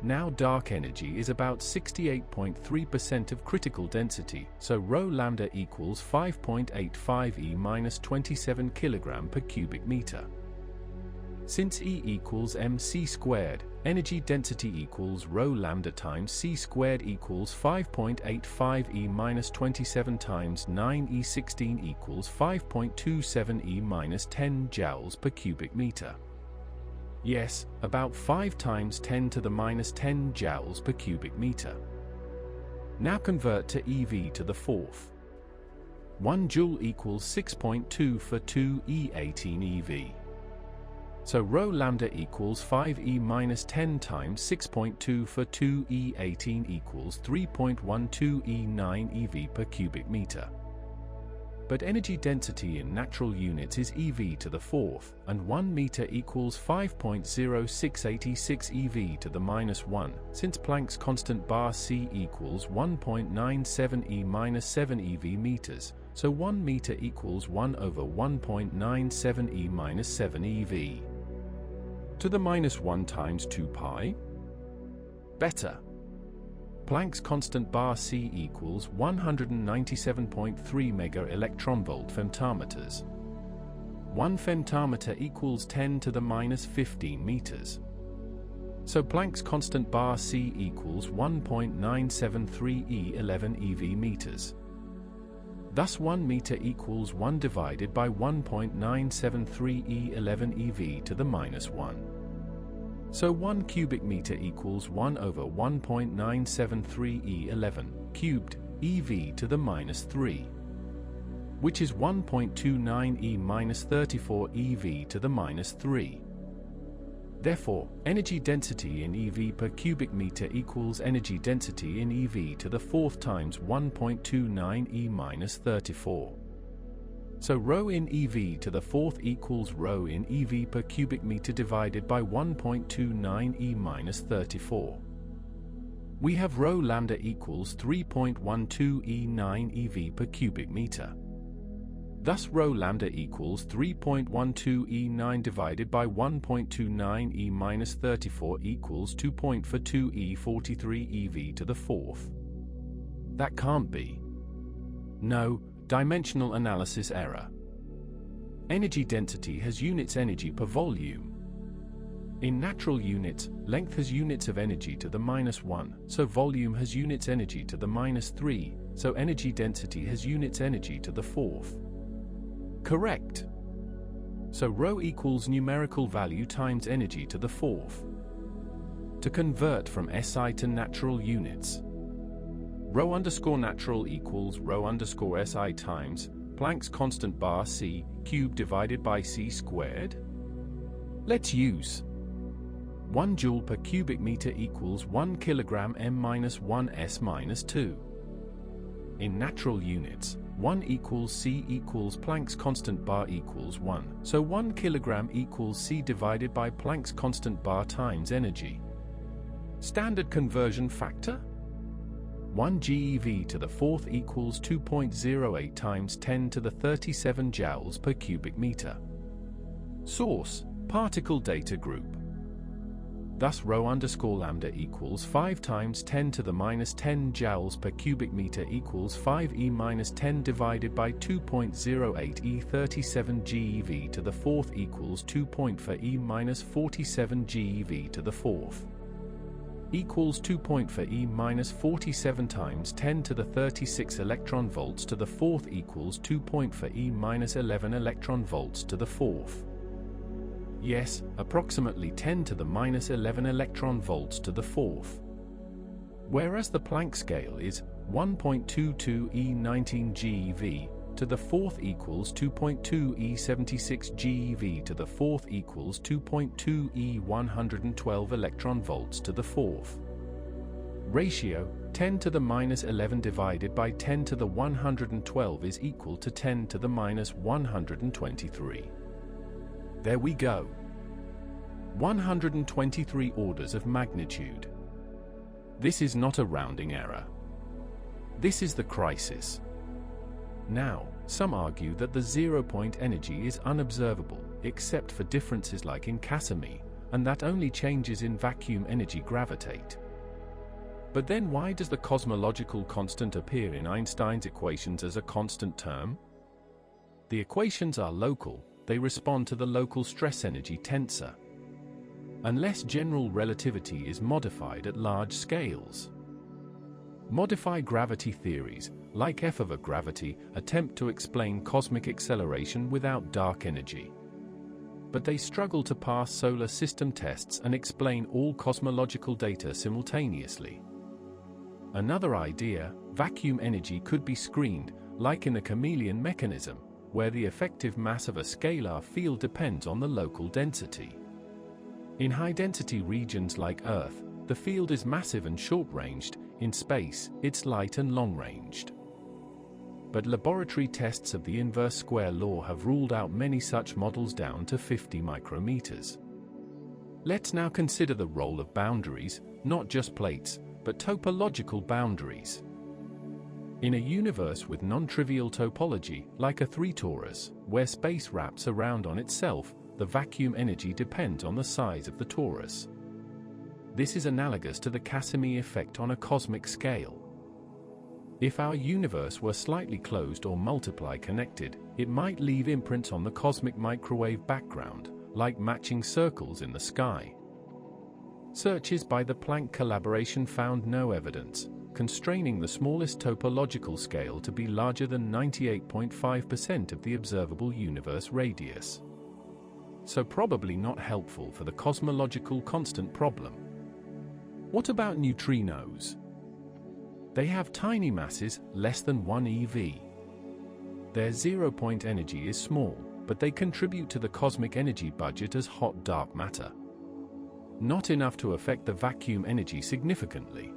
Now dark energy is about 68.3% of critical density, so ρ lambda equals 5.85 e minus 27 kilogram per cubic meter. Since E equals mc squared, energy density equals ρ lambda times c squared equals 5.85 e minus 27 times 9e16 equals 5.27 e minus 10 joules per cubic meter. Yes, about 5 times 10 to the minus 10 joules per cubic meter. Now convert to eV to the fourth. 1 joule equals 6.2 for 2 e18 eV. So ρ lambda equals 5 e minus 10 times 6.2 for 2 e18 equals 3.12 e9 eV per cubic meter. But energy density in natural units is eV to the fourth, and 1 meter equals 5.0686 eV to the minus 1, since Planck's constant bar c equals 1.97 e minus 7 eV meters, so 1 meter equals 1 over 1.97 e minus 7 eV. To the minus 1 times 2 pi? Better. Planck's constant bar c equals 197.3 mega-electronvolt femtometers. 1 femtometer equals 10 to the minus 15 meters. So Planck's constant bar c equals 1.973 e11 eV meters. Thus 1 meter equals 1 divided by 1.973 e11 eV to the minus 1. So 1 cubic meter equals 1 over 1.973 e11 cubed eV to the minus 3, which is 1.29 e minus 34 eV to the minus 3. Therefore, energy density in eV per cubic meter equals energy density in eV to the fourth times 1.29 e minus 34. So ρ in eV to the fourth equals ρ in eV per cubic meter divided by 1.29 e minus 34. We have ρ lambda equals 3.12 e9 eV per cubic meter. Thus ρ lambda equals 3.12 e9 divided by 1.29 e minus 34 equals 2.42 e43 eV to the fourth. That can't be. No, dimensional analysis error. Energy density has units energy per volume. In natural units, length has units of energy to the minus 1, so volume has units energy to the minus 3, so energy density has units energy to the fourth. Correct. So ρ equals numerical value times energy to the fourth. To convert from SI to natural units, ρ underscore natural equals ρ underscore SI times Planck's constant bar c cubed divided by c squared. Let's use 1 joule per cubic meter equals 1 kilogram m minus 1 s minus 2. In natural units, 1 equals c equals Planck's constant bar equals 1, so 1 kilogram equals c divided by Planck's constant bar times energy. Standard conversion factor? 1 GeV to the fourth equals 2.08 times 10 to the 37 joules per cubic meter. Source: particle data group. Thus ρ_lambda equals 5 times 10 to the minus 10 joules per cubic meter equals 5 e minus 10 divided by 2.08 e 37 GeV to the fourth equals 2.4 e minus 47 GeV to the fourth equals 2.4 e minus 47 times 10 to the 36 electron volts to the fourth equals 2.4 e minus 11 electron volts to the fourth. Yes, approximately 10 to the minus 11 electron volts to the fourth. Whereas the Planck scale is 1.22 e 19 GeV to the fourth equals 2.2 e 76 GeV to the fourth equals 2.2 e 112 electron volts to the fourth. Ratio 10 to the minus 11 divided by 10 to the 112 is equal to 10 to the minus 123. There we go. 123 orders of magnitude. This is not a rounding error. This is the crisis. Now, some argue that the zero-point energy is unobservable, except for differences like in Casimir, and that only changes in vacuum energy gravitate. But then why does the cosmological constant appear in Einstein's equations as a constant term? The equations are local. They respond to the local stress energy tensor. Unless general relativity is modified at large scales. Modify gravity theories, like F over gravity, attempt to explain cosmic acceleration without dark energy. But they struggle to pass solar system tests and explain all cosmological data simultaneously. Another idea, vacuum energy could be screened, like in the chameleon mechanism, where the effective mass of a scalar field depends on the local density. In high-density regions like Earth, the field is massive and short-ranged. In space, it's light and long-ranged. But laboratory tests of the inverse square law have ruled out many such models down to 50 micrometers. Let's now consider the role of boundaries, not just plates, but topological boundaries. In a universe with non-trivial topology, like a 3-torus, where space wraps around on itself, the vacuum energy depends on the size of the torus. This is analogous to the Casimir effect on a cosmic scale. If our universe were slightly closed or multiply connected, it might leave imprints on the cosmic microwave background, like matching circles in the sky. Searches by the Planck collaboration found no evidence, constraining the smallest topological scale to be larger than 98.5% of the observable universe radius. So probably not helpful for the cosmological constant problem. What about neutrinos? They have tiny masses, less than 1 eV. Their zero-point energy is small, but they contribute to the cosmic energy budget as hot dark matter. Not enough to affect the vacuum energy significantly.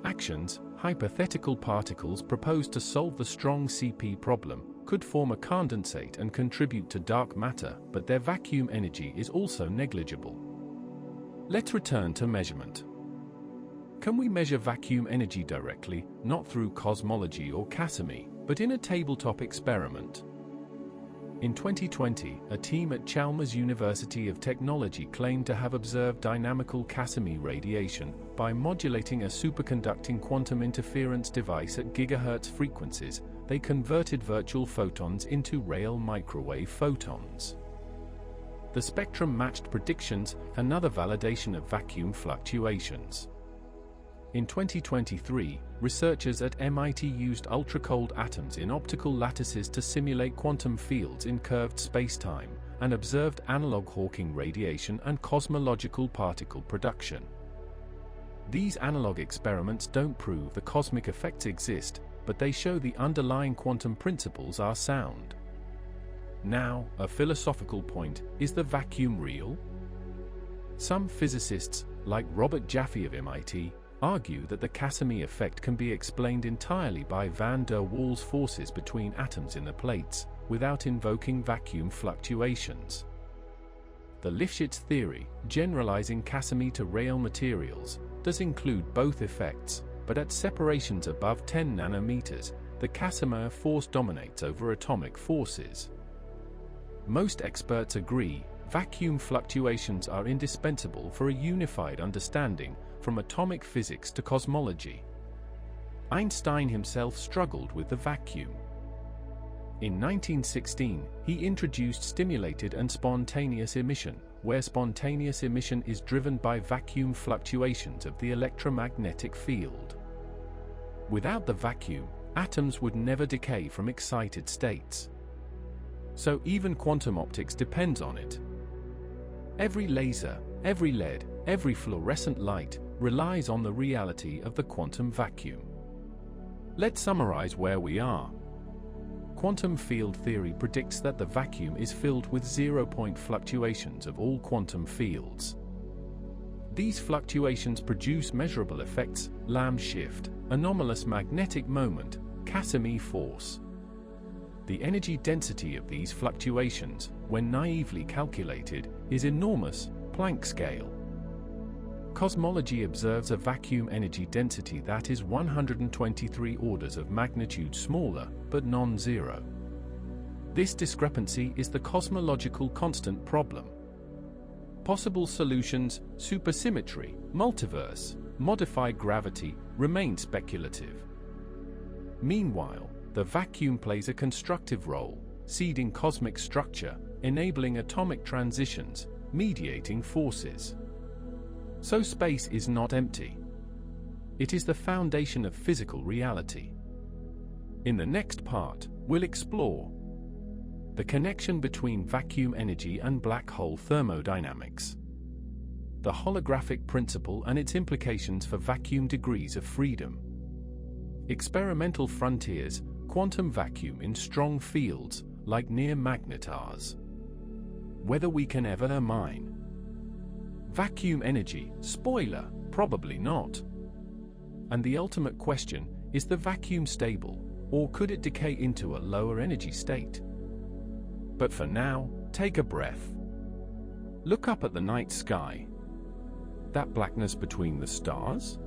Actions, hypothetical particles proposed to solve the strong CP problem, could form a condensate and contribute to dark matter, but their vacuum energy is also negligible. Let's return to measurement. Can we measure vacuum energy directly, not through cosmology or Casimir, but in a tabletop experiment? In 2020, a team at Chalmers University of Technology claimed to have observed dynamical Casimir radiation by modulating a superconducting quantum interference device at gigahertz frequencies. They converted virtual photons into real microwave photons. The spectrum matched predictions, another validation of vacuum fluctuations. In 2023, researchers at MIT used ultra-cold atoms in optical lattices to simulate quantum fields in curved spacetime, and observed analog Hawking radiation and cosmological particle production. These analog experiments don't prove the cosmic effects exist, but they show the underlying quantum principles are sound. Now, a philosophical point, is the vacuum real? Some physicists, like Robert Jaffe of MIT, argue that the Casimir effect can be explained entirely by van der Waals forces between atoms in the plates, without invoking vacuum fluctuations. The Lifshitz theory, generalizing Casimir to real materials, does include both effects, but at separations above 10 nanometers, the Casimir force dominates over atomic forces. Most experts agree, vacuum fluctuations are indispensable for a unified understanding, from atomic physics to cosmology. Einstein himself struggled with the vacuum. In 1916, he introduced stimulated and spontaneous emission, where spontaneous emission is driven by vacuum fluctuations of the electromagnetic field. Without the vacuum, atoms would never decay from excited states. So even quantum optics depends on it. Every laser, every LED, every fluorescent light relies on the reality of the quantum vacuum. Let's summarize where we are. Quantum field theory predicts that the vacuum is filled with zero-point fluctuations of all quantum fields. These fluctuations produce measurable effects: Lamb shift, anomalous magnetic moment, Casimir force. The energy density of these fluctuations, when naively calculated, is enormous, Planck scale. Cosmology observes a vacuum energy density that is 123 orders of magnitude smaller, but non-zero. This discrepancy is the cosmological constant problem. Possible solutions: supersymmetry, multiverse, modified gravity, remain speculative. Meanwhile, the vacuum plays a constructive role, seeding cosmic structure, enabling atomic transitions, mediating forces. So space is not empty. It is the foundation of physical reality. In the next part, we'll explore the connection between vacuum energy and black hole thermodynamics, the holographic principle and its implications for vacuum degrees of freedom, experimental frontiers, quantum vacuum in strong fields, like near magnetars, whether we can ever mine vacuum energy, spoiler, probably not. And the ultimate question, is the vacuum stable, or could it decay into a lower energy state? But for now, take a breath. Look up at the night sky. That blackness between the stars?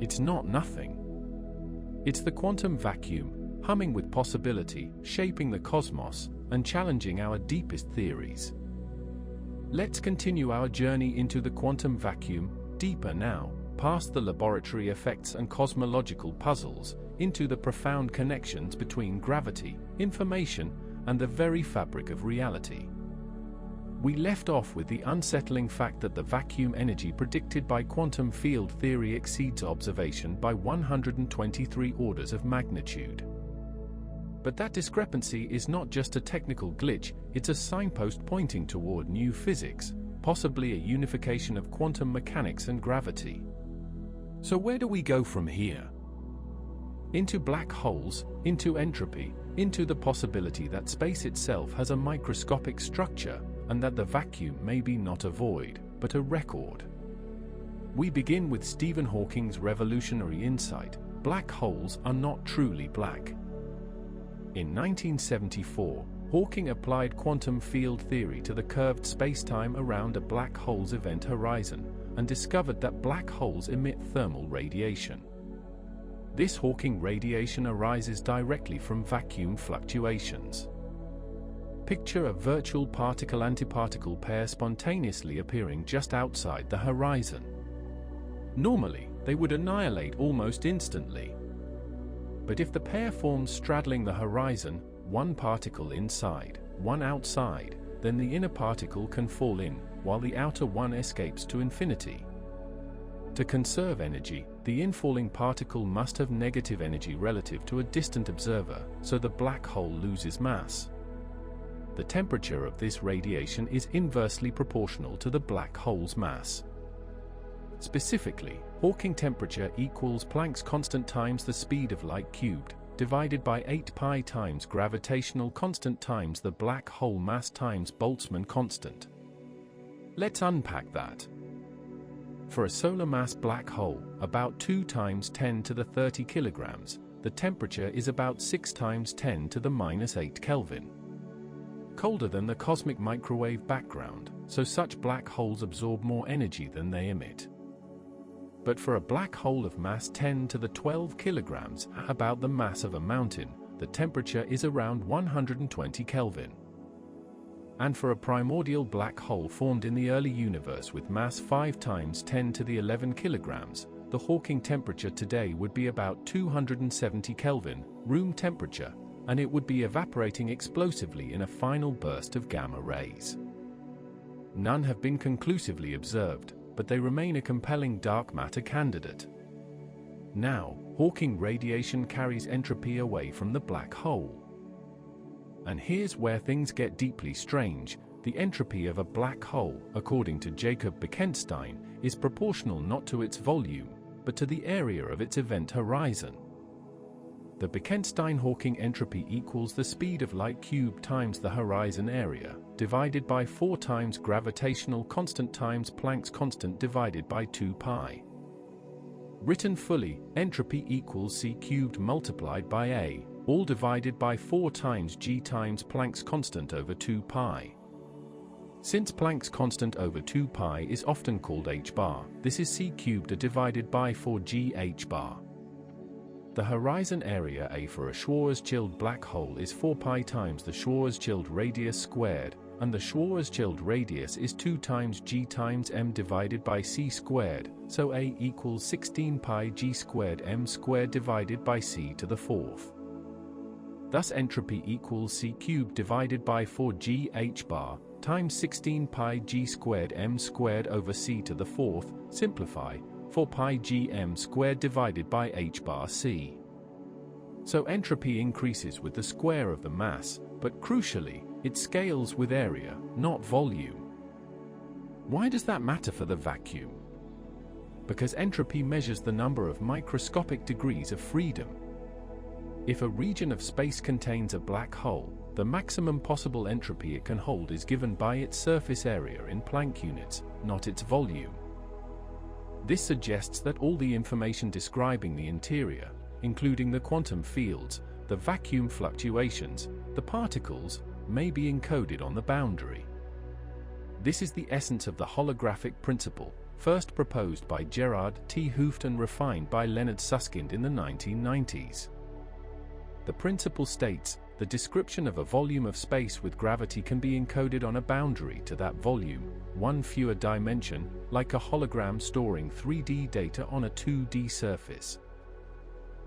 It's not nothing. It's the quantum vacuum, humming with possibility, shaping the cosmos, and challenging our deepest theories. Let's continue our journey into the quantum vacuum, deeper now, past the laboratory effects and cosmological puzzles, into the profound connections between gravity, information, and the very fabric of reality. We left off with the unsettling fact that the vacuum energy predicted by quantum field theory exceeds observation by 123 orders of magnitude. But that discrepancy is not just a technical glitch, it's a signpost pointing toward new physics, possibly a unification of quantum mechanics and gravity. So where do we go from here? Into black holes, into entropy, into the possibility that space itself has a microscopic structure, and that the vacuum may be not a void, but a record. We begin with Stephen Hawking's revolutionary insight: black holes are not truly black. In 1974, Hawking applied quantum field theory to the curved spacetime around a black hole's event horizon, and discovered that black holes emit thermal radiation. This Hawking radiation arises directly from vacuum fluctuations. Picture a virtual particle-antiparticle pair spontaneously appearing just outside the horizon. Normally, they would annihilate almost instantly. But if the pair forms straddling the horizon, one particle inside, one outside, then the inner particle can fall in, while the outer one escapes to infinity. To conserve energy, the infalling particle must have negative energy relative to a distant observer, so the black hole loses mass. The temperature of this radiation is inversely proportional to the black hole's mass. Specifically, Hawking temperature equals Planck's constant times the speed of light cubed, divided by 8 pi times gravitational constant times the black hole mass times Boltzmann constant. Let's unpack that. For a solar mass black hole, about 2 times 10 to the 30 kilograms, the temperature is about 6 times 10 to the minus 8 Kelvin. Colder than the cosmic microwave background, so such black holes absorb more energy than they emit. But for a black hole of mass 10 to the 12 kilograms, about the mass of a mountain, the temperature is around 120 Kelvin. And for a primordial black hole formed in the early universe with mass 5 times 10 to the 11 kilograms, the Hawking temperature today would be about 270 Kelvin, room temperature, and it would be evaporating explosively in a final burst of gamma rays. None have been conclusively observed, but they remain a compelling dark matter candidate. Now, Hawking radiation carries entropy away from the black hole. And here's where things get deeply strange. The entropy of a black hole, according to Jacob Bekenstein, is proportional not to its volume, but to the area of its event horizon. The Bekenstein-Hawking entropy equals the speed of light cubed times the horizon area, divided by 4 times gravitational constant times Planck's constant divided by 2 pi. Written fully, entropy equals c cubed multiplied by a, all divided by 4 times g times Planck's constant over 2 pi. Since Planck's constant over 2 pi is often called h bar, this is c cubed divided by 4g h bar. The horizon area A for a Schwarzschild black hole is 4 pi times the Schwarzschild radius squared, and the Schwarzschild radius is 2 times g times m divided by c squared, so A equals 16 pi g squared m squared divided by c to the 4th. Thus entropy equals c cubed divided by 4g h bar, times 16 pi g squared m squared over c to the 4th, simplify, 4 pi g m squared divided by h bar c. So entropy increases with the square of the mass, but crucially, it scales with area, not volume. Why does that matter for the vacuum? Because entropy measures the number of microscopic degrees of freedom. If a region of space contains a black hole, the maximum possible entropy it can hold is given by its surface area in Planck units, not its volume. This suggests that all the information describing the interior, including the quantum fields, the vacuum fluctuations, the particles, may be encoded on the boundary. This is the essence of the holographic principle, first proposed by Gerard T. Hooft and refined by Leonard Susskind in the 1990s. The principle states, the description of a volume of space with gravity can be encoded on a boundary to that volume, one fewer dimension, like a hologram storing 3D data on a 2D surface.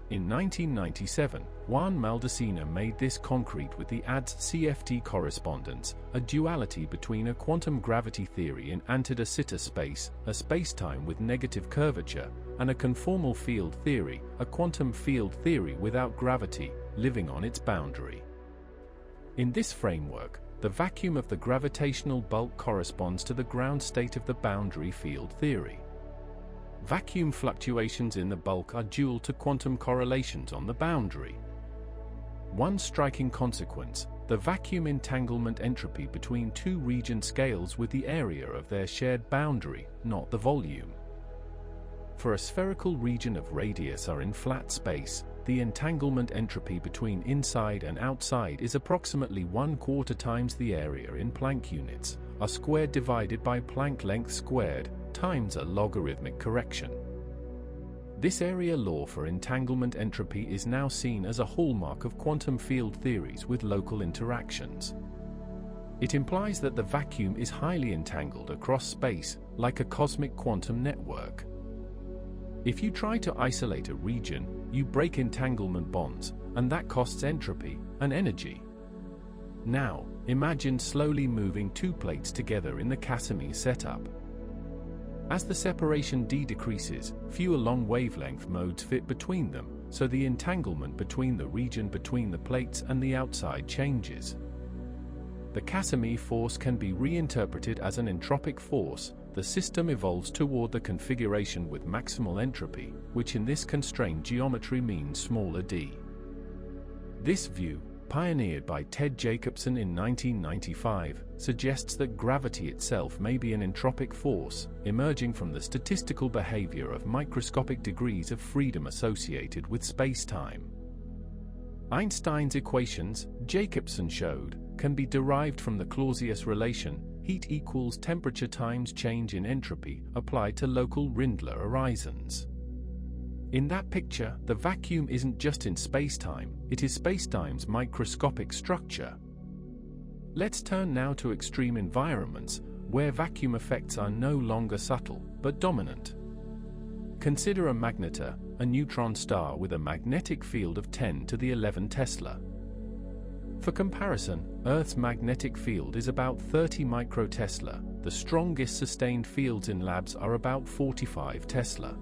In 1997, Juan Maldacena made this concrete with the ADS-CFT correspondence, a duality between a quantum gravity theory in antidesita space, a spacetime with negative curvature, and a conformal field theory, a quantum field theory without gravity, living on its boundary. In this framework, the vacuum of the gravitational bulk corresponds to the ground state of the boundary field theory. Vacuum fluctuations in the bulk are dual to quantum correlations on the boundary. One striking consequence, the vacuum entanglement entropy between two regions scales with the area of their shared boundary, not the volume. For a spherical region of radius r in flat space, the entanglement entropy between inside and outside is approximately 1/4 times the area in Planck units, r squared divided by Planck length squared, times a logarithmic correction. This area law for entanglement entropy is now seen as a hallmark of quantum field theories with local interactions. It implies that the vacuum is highly entangled across space, like a cosmic quantum network. If you try to isolate a region, you break entanglement bonds, and that costs entropy and energy. Now, imagine slowly moving two plates together in the Casimir setup. As the separation d decreases, fewer long wavelength modes fit between them, so the entanglement between the region between the plates and the outside changes. The Casimir force can be reinterpreted as an entropic force. The system evolves toward the configuration with maximal entropy, which in this constrained geometry means smaller d. This view, pioneered by Ted Jacobson in 1995, suggests that gravity itself may be an entropic force, emerging from the statistical behavior of microscopic degrees of freedom associated with spacetime. Einstein's equations, Jacobson showed, can be derived from the Clausius relation, heat equals temperature times change in entropy, applied to local Rindler horizons. In that picture, the vacuum isn't just in spacetime, it is spacetime's microscopic structure. Let's turn now to extreme environments, where vacuum effects are no longer subtle, but dominant. Consider a magnetar, a neutron star with a magnetic field of 10 to the 11 Tesla. For comparison, Earth's magnetic field is about 30 microtesla. The strongest sustained fields in labs are about 45 Tesla.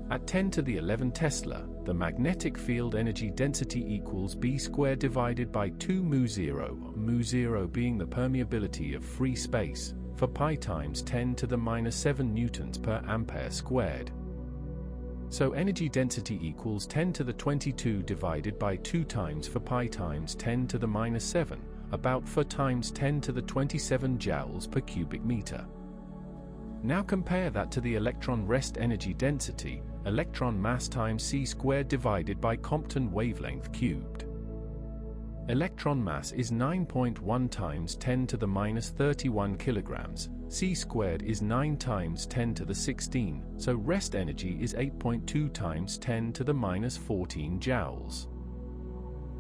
At 10 to the 11 Tesla, the magnetic field energy density equals B squared divided by 2 mu 0 being the permeability of free space, for pi times 10 to the minus 7 newtons per ampere squared. So energy density equals 10 to the 22 divided by 2 times for pi times 10 to the minus 7, about 4 times 10 to the 27 joules per cubic meter. Now compare that to the electron rest energy density, electron mass times c squared divided by Compton wavelength cubed. Electron mass is 9.1 times 10 to the minus 31 kilograms, c squared is 9 times 10 to the 16, so rest energy is 8.2 times 10 to the minus 14 joules.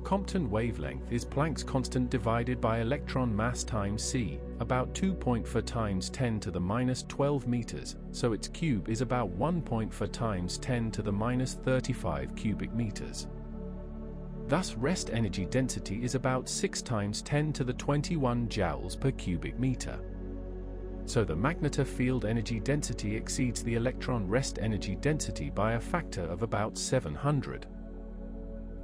Compton wavelength is Planck's constant divided by electron mass times c, about 2.4 times 10 to the minus 12 meters, so its cube is about 1.4 times 10 to the minus 35 cubic meters. Thus rest energy density is about 6 times 10 to the 21 joules per cubic meter. So the magnetar field energy density exceeds the electron rest energy density by a factor of about 700.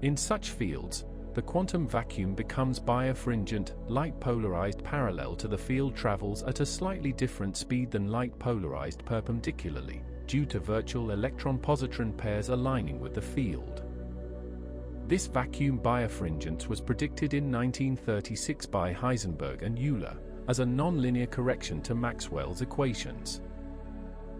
In such fields, the quantum vacuum becomes birefringent, light polarized parallel to the field travels at a slightly different speed than light polarized perpendicularly, due to virtual electron-positron pairs aligning with the field. This vacuum birefringence was predicted in 1936 by Heisenberg and Euler, as a nonlinear correction to Maxwell's equations.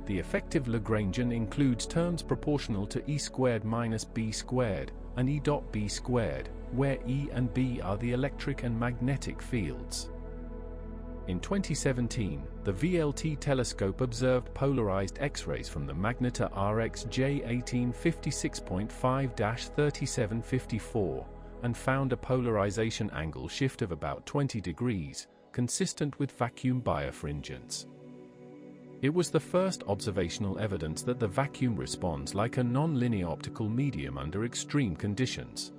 The effective Lagrangian includes terms proportional to E squared minus B squared, and E dot B squared, where E and B are the electric and magnetic fields. In 2017, the VLT telescope observed polarized X-rays from the magnetar RxJ 1856.5-3754, and found a polarization angle shift of about 20 degrees, consistent with vacuum birefringence. It was the first observational evidence that the vacuum responds like a nonlinear optical medium under extreme conditions.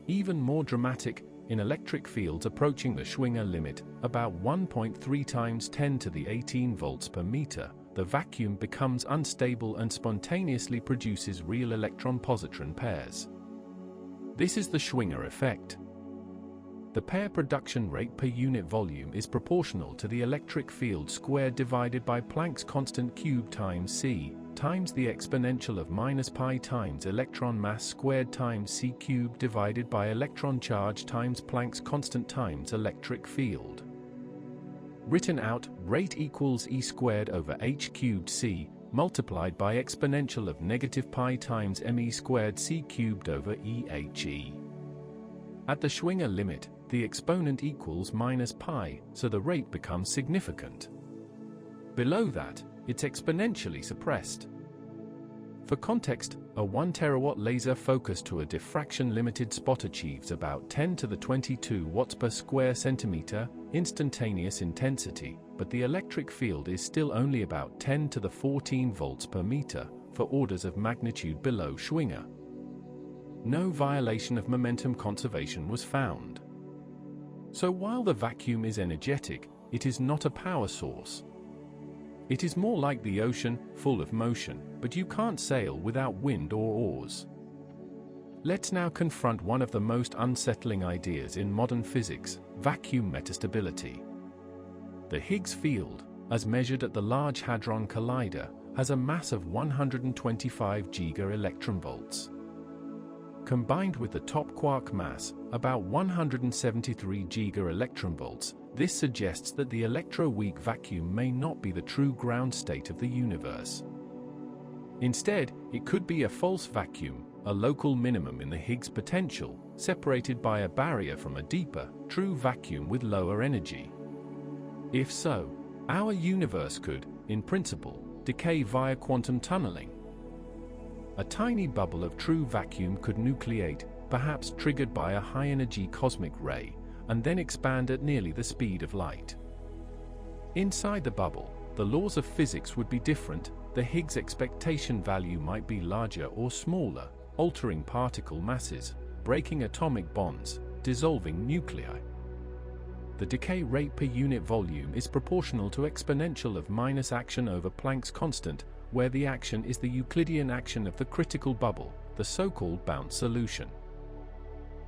Even more dramatic, in electric fields approaching the Schwinger limit, about 1.3 times 10 to the 18 volts per meter, the vacuum becomes unstable and spontaneously produces real electron-positron pairs. This is the Schwinger effect. The pair production rate per unit volume is proportional to the electric field squared divided by Planck's constant cube times c, times the exponential of minus pi times electron mass squared times c cubed divided by electron charge times Planck's constant times electric field. Written out, rate equals E squared over h cubed c, multiplied by exponential of negative pi times me squared c cubed over ehe. At the Schwinger limit, the exponent equals minus pi, so the rate becomes significant. Below that, it's exponentially suppressed. For context, a 1 terawatt laser focus to a diffraction-limited spot achieves about 10 to the 22 watts per square centimeter instantaneous intensity, but the electric field is still only about 10 to the 14 volts per meter, for orders of magnitude below Schwinger. No violation of momentum conservation was found. So while the vacuum is energetic, it is not a power source. It is more like the ocean, full of motion, but you can't sail without wind or oars. Let's now confront one of the most unsettling ideas in modern physics, vacuum metastability. The Higgs field, as measured at the Large Hadron Collider, has a mass of 125 giga-electronvolts. Combined with the top quark mass, about 173 giga-electronvolts, this suggests that the electroweak vacuum may not be the true ground state of the universe. Instead, it could be a false vacuum, a local minimum in the Higgs potential, separated by a barrier from a deeper, true vacuum with lower energy. If so, our universe could, in principle, decay via quantum tunneling. A tiny bubble of true vacuum could nucleate, perhaps triggered by a high-energy cosmic ray, and then expand at nearly the speed of light. Inside the bubble, the laws of physics would be different. The Higgs expectation value might be larger or smaller, altering particle masses, breaking atomic bonds, dissolving nuclei. The decay rate per unit volume is proportional to exponential of minus action over Planck's constant, where the action is the Euclidean action of the critical bubble, the so-called bounce solution.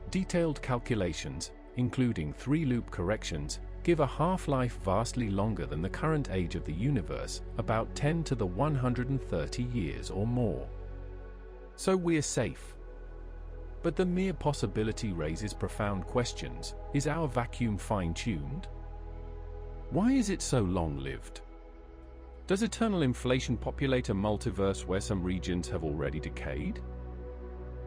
Detailed calculations, including 3-loop corrections, give a half-life vastly longer than the current age of the universe, about 10 to the 130 years or more. So we're safe. But the mere possibility raises profound questions. Is our vacuum fine-tuned? Why is it so long-lived? Does eternal inflation populate a multiverse where some regions have already decayed?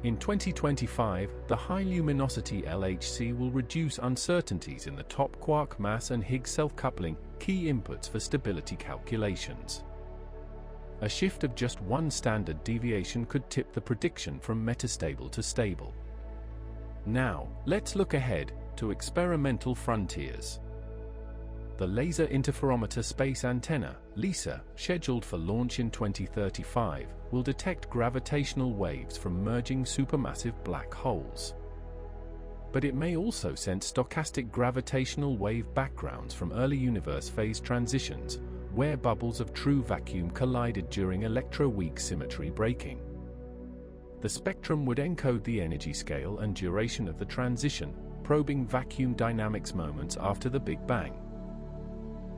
In 2025, the high luminosity LHC will reduce uncertainties in the top quark mass and Higgs self-coupling, key inputs for stability calculations. A shift of just one standard deviation could tip the prediction from metastable to stable. Now, let's look ahead to experimental frontiers. The Laser Interferometer Space Antenna, LISA, scheduled for launch in 2035, will detect gravitational waves from merging supermassive black holes. But it may also sense stochastic gravitational wave backgrounds from early universe phase transitions, where bubbles of true vacuum collided during electroweak symmetry breaking. The spectrum would encode the energy scale and duration of the transition, probing vacuum dynamics moments after the Big Bang.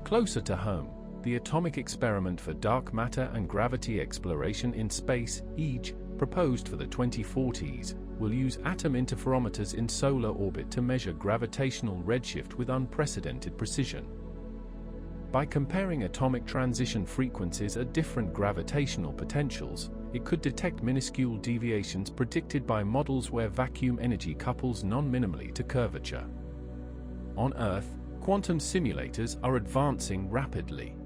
Closer to home, the Atomic Experiment for Dark Matter and Gravity Exploration in Space, EAGE, proposed for the 2040s, will use atom interferometers in solar orbit to measure gravitational redshift with unprecedented precision. By comparing atomic transition frequencies at different gravitational potentials, it could detect minuscule deviations predicted by models where vacuum energy couples non-minimally to curvature. On Earth, quantum simulators are advancing rapidly.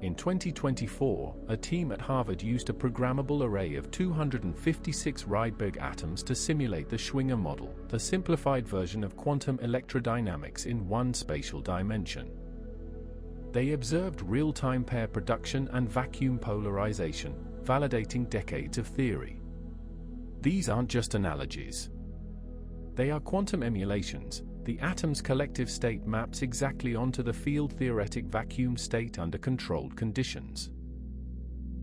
In 2024, a team at Harvard used a programmable array of 256 Rydberg atoms to simulate the Schwinger model, the simplified version of quantum electrodynamics in one spatial dimension. They observed real-time pair production and vacuum polarization, validating decades of theory. These aren't just analogies. They are quantum emulations. The atom's collective state maps exactly onto the field-theoretic vacuum state under controlled conditions.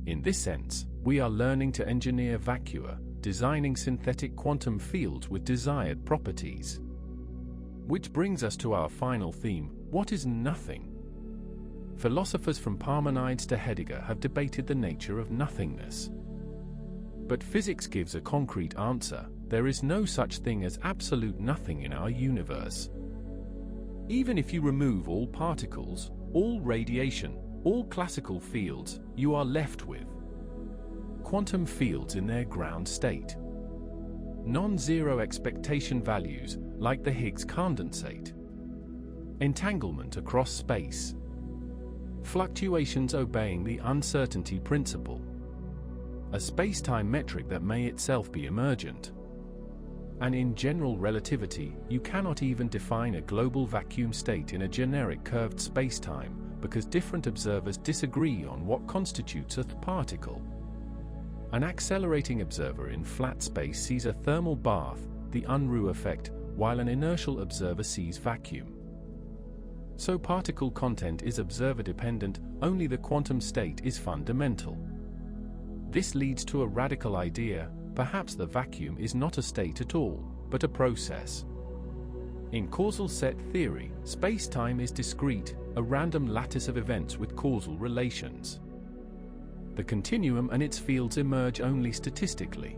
In this sense, we are learning to engineer vacua, designing synthetic quantum fields with desired properties. Which brings us to our final theme: what is nothing? Philosophers from Parmenides to Heidegger have debated the nature of nothingness. But physics gives a concrete answer: there is no such thing as absolute nothing in our universe. Even if you remove all particles, all radiation, all classical fields, you are left with quantum fields in their ground state. Non-zero expectation values, like the Higgs condensate. Entanglement across space. Fluctuations obeying the uncertainty principle. A space-time metric that may itself be emergent. And in general relativity, you cannot even define a global vacuum state in a generic curved spacetime, because different observers disagree on what constitutes a particle. An accelerating observer in flat space sees a thermal bath, the Unruh effect, while an inertial observer sees vacuum. So particle content is observer-dependent, only the quantum state is fundamental. This leads to a radical idea: perhaps the vacuum is not a state at all, but a process. In causal set theory, space-time is discrete, a random lattice of events with causal relations. The continuum and its fields emerge only statistically.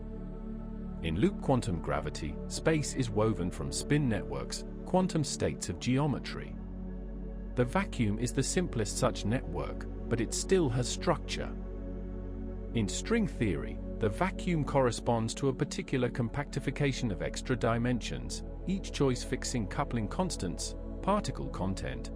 In loop quantum gravity, space is woven from spin networks, quantum states of geometry. The vacuum is the simplest such network, but it still has structure. In string theory, the vacuum corresponds to a particular compactification of extra dimensions, each choice fixing coupling constants, particle content,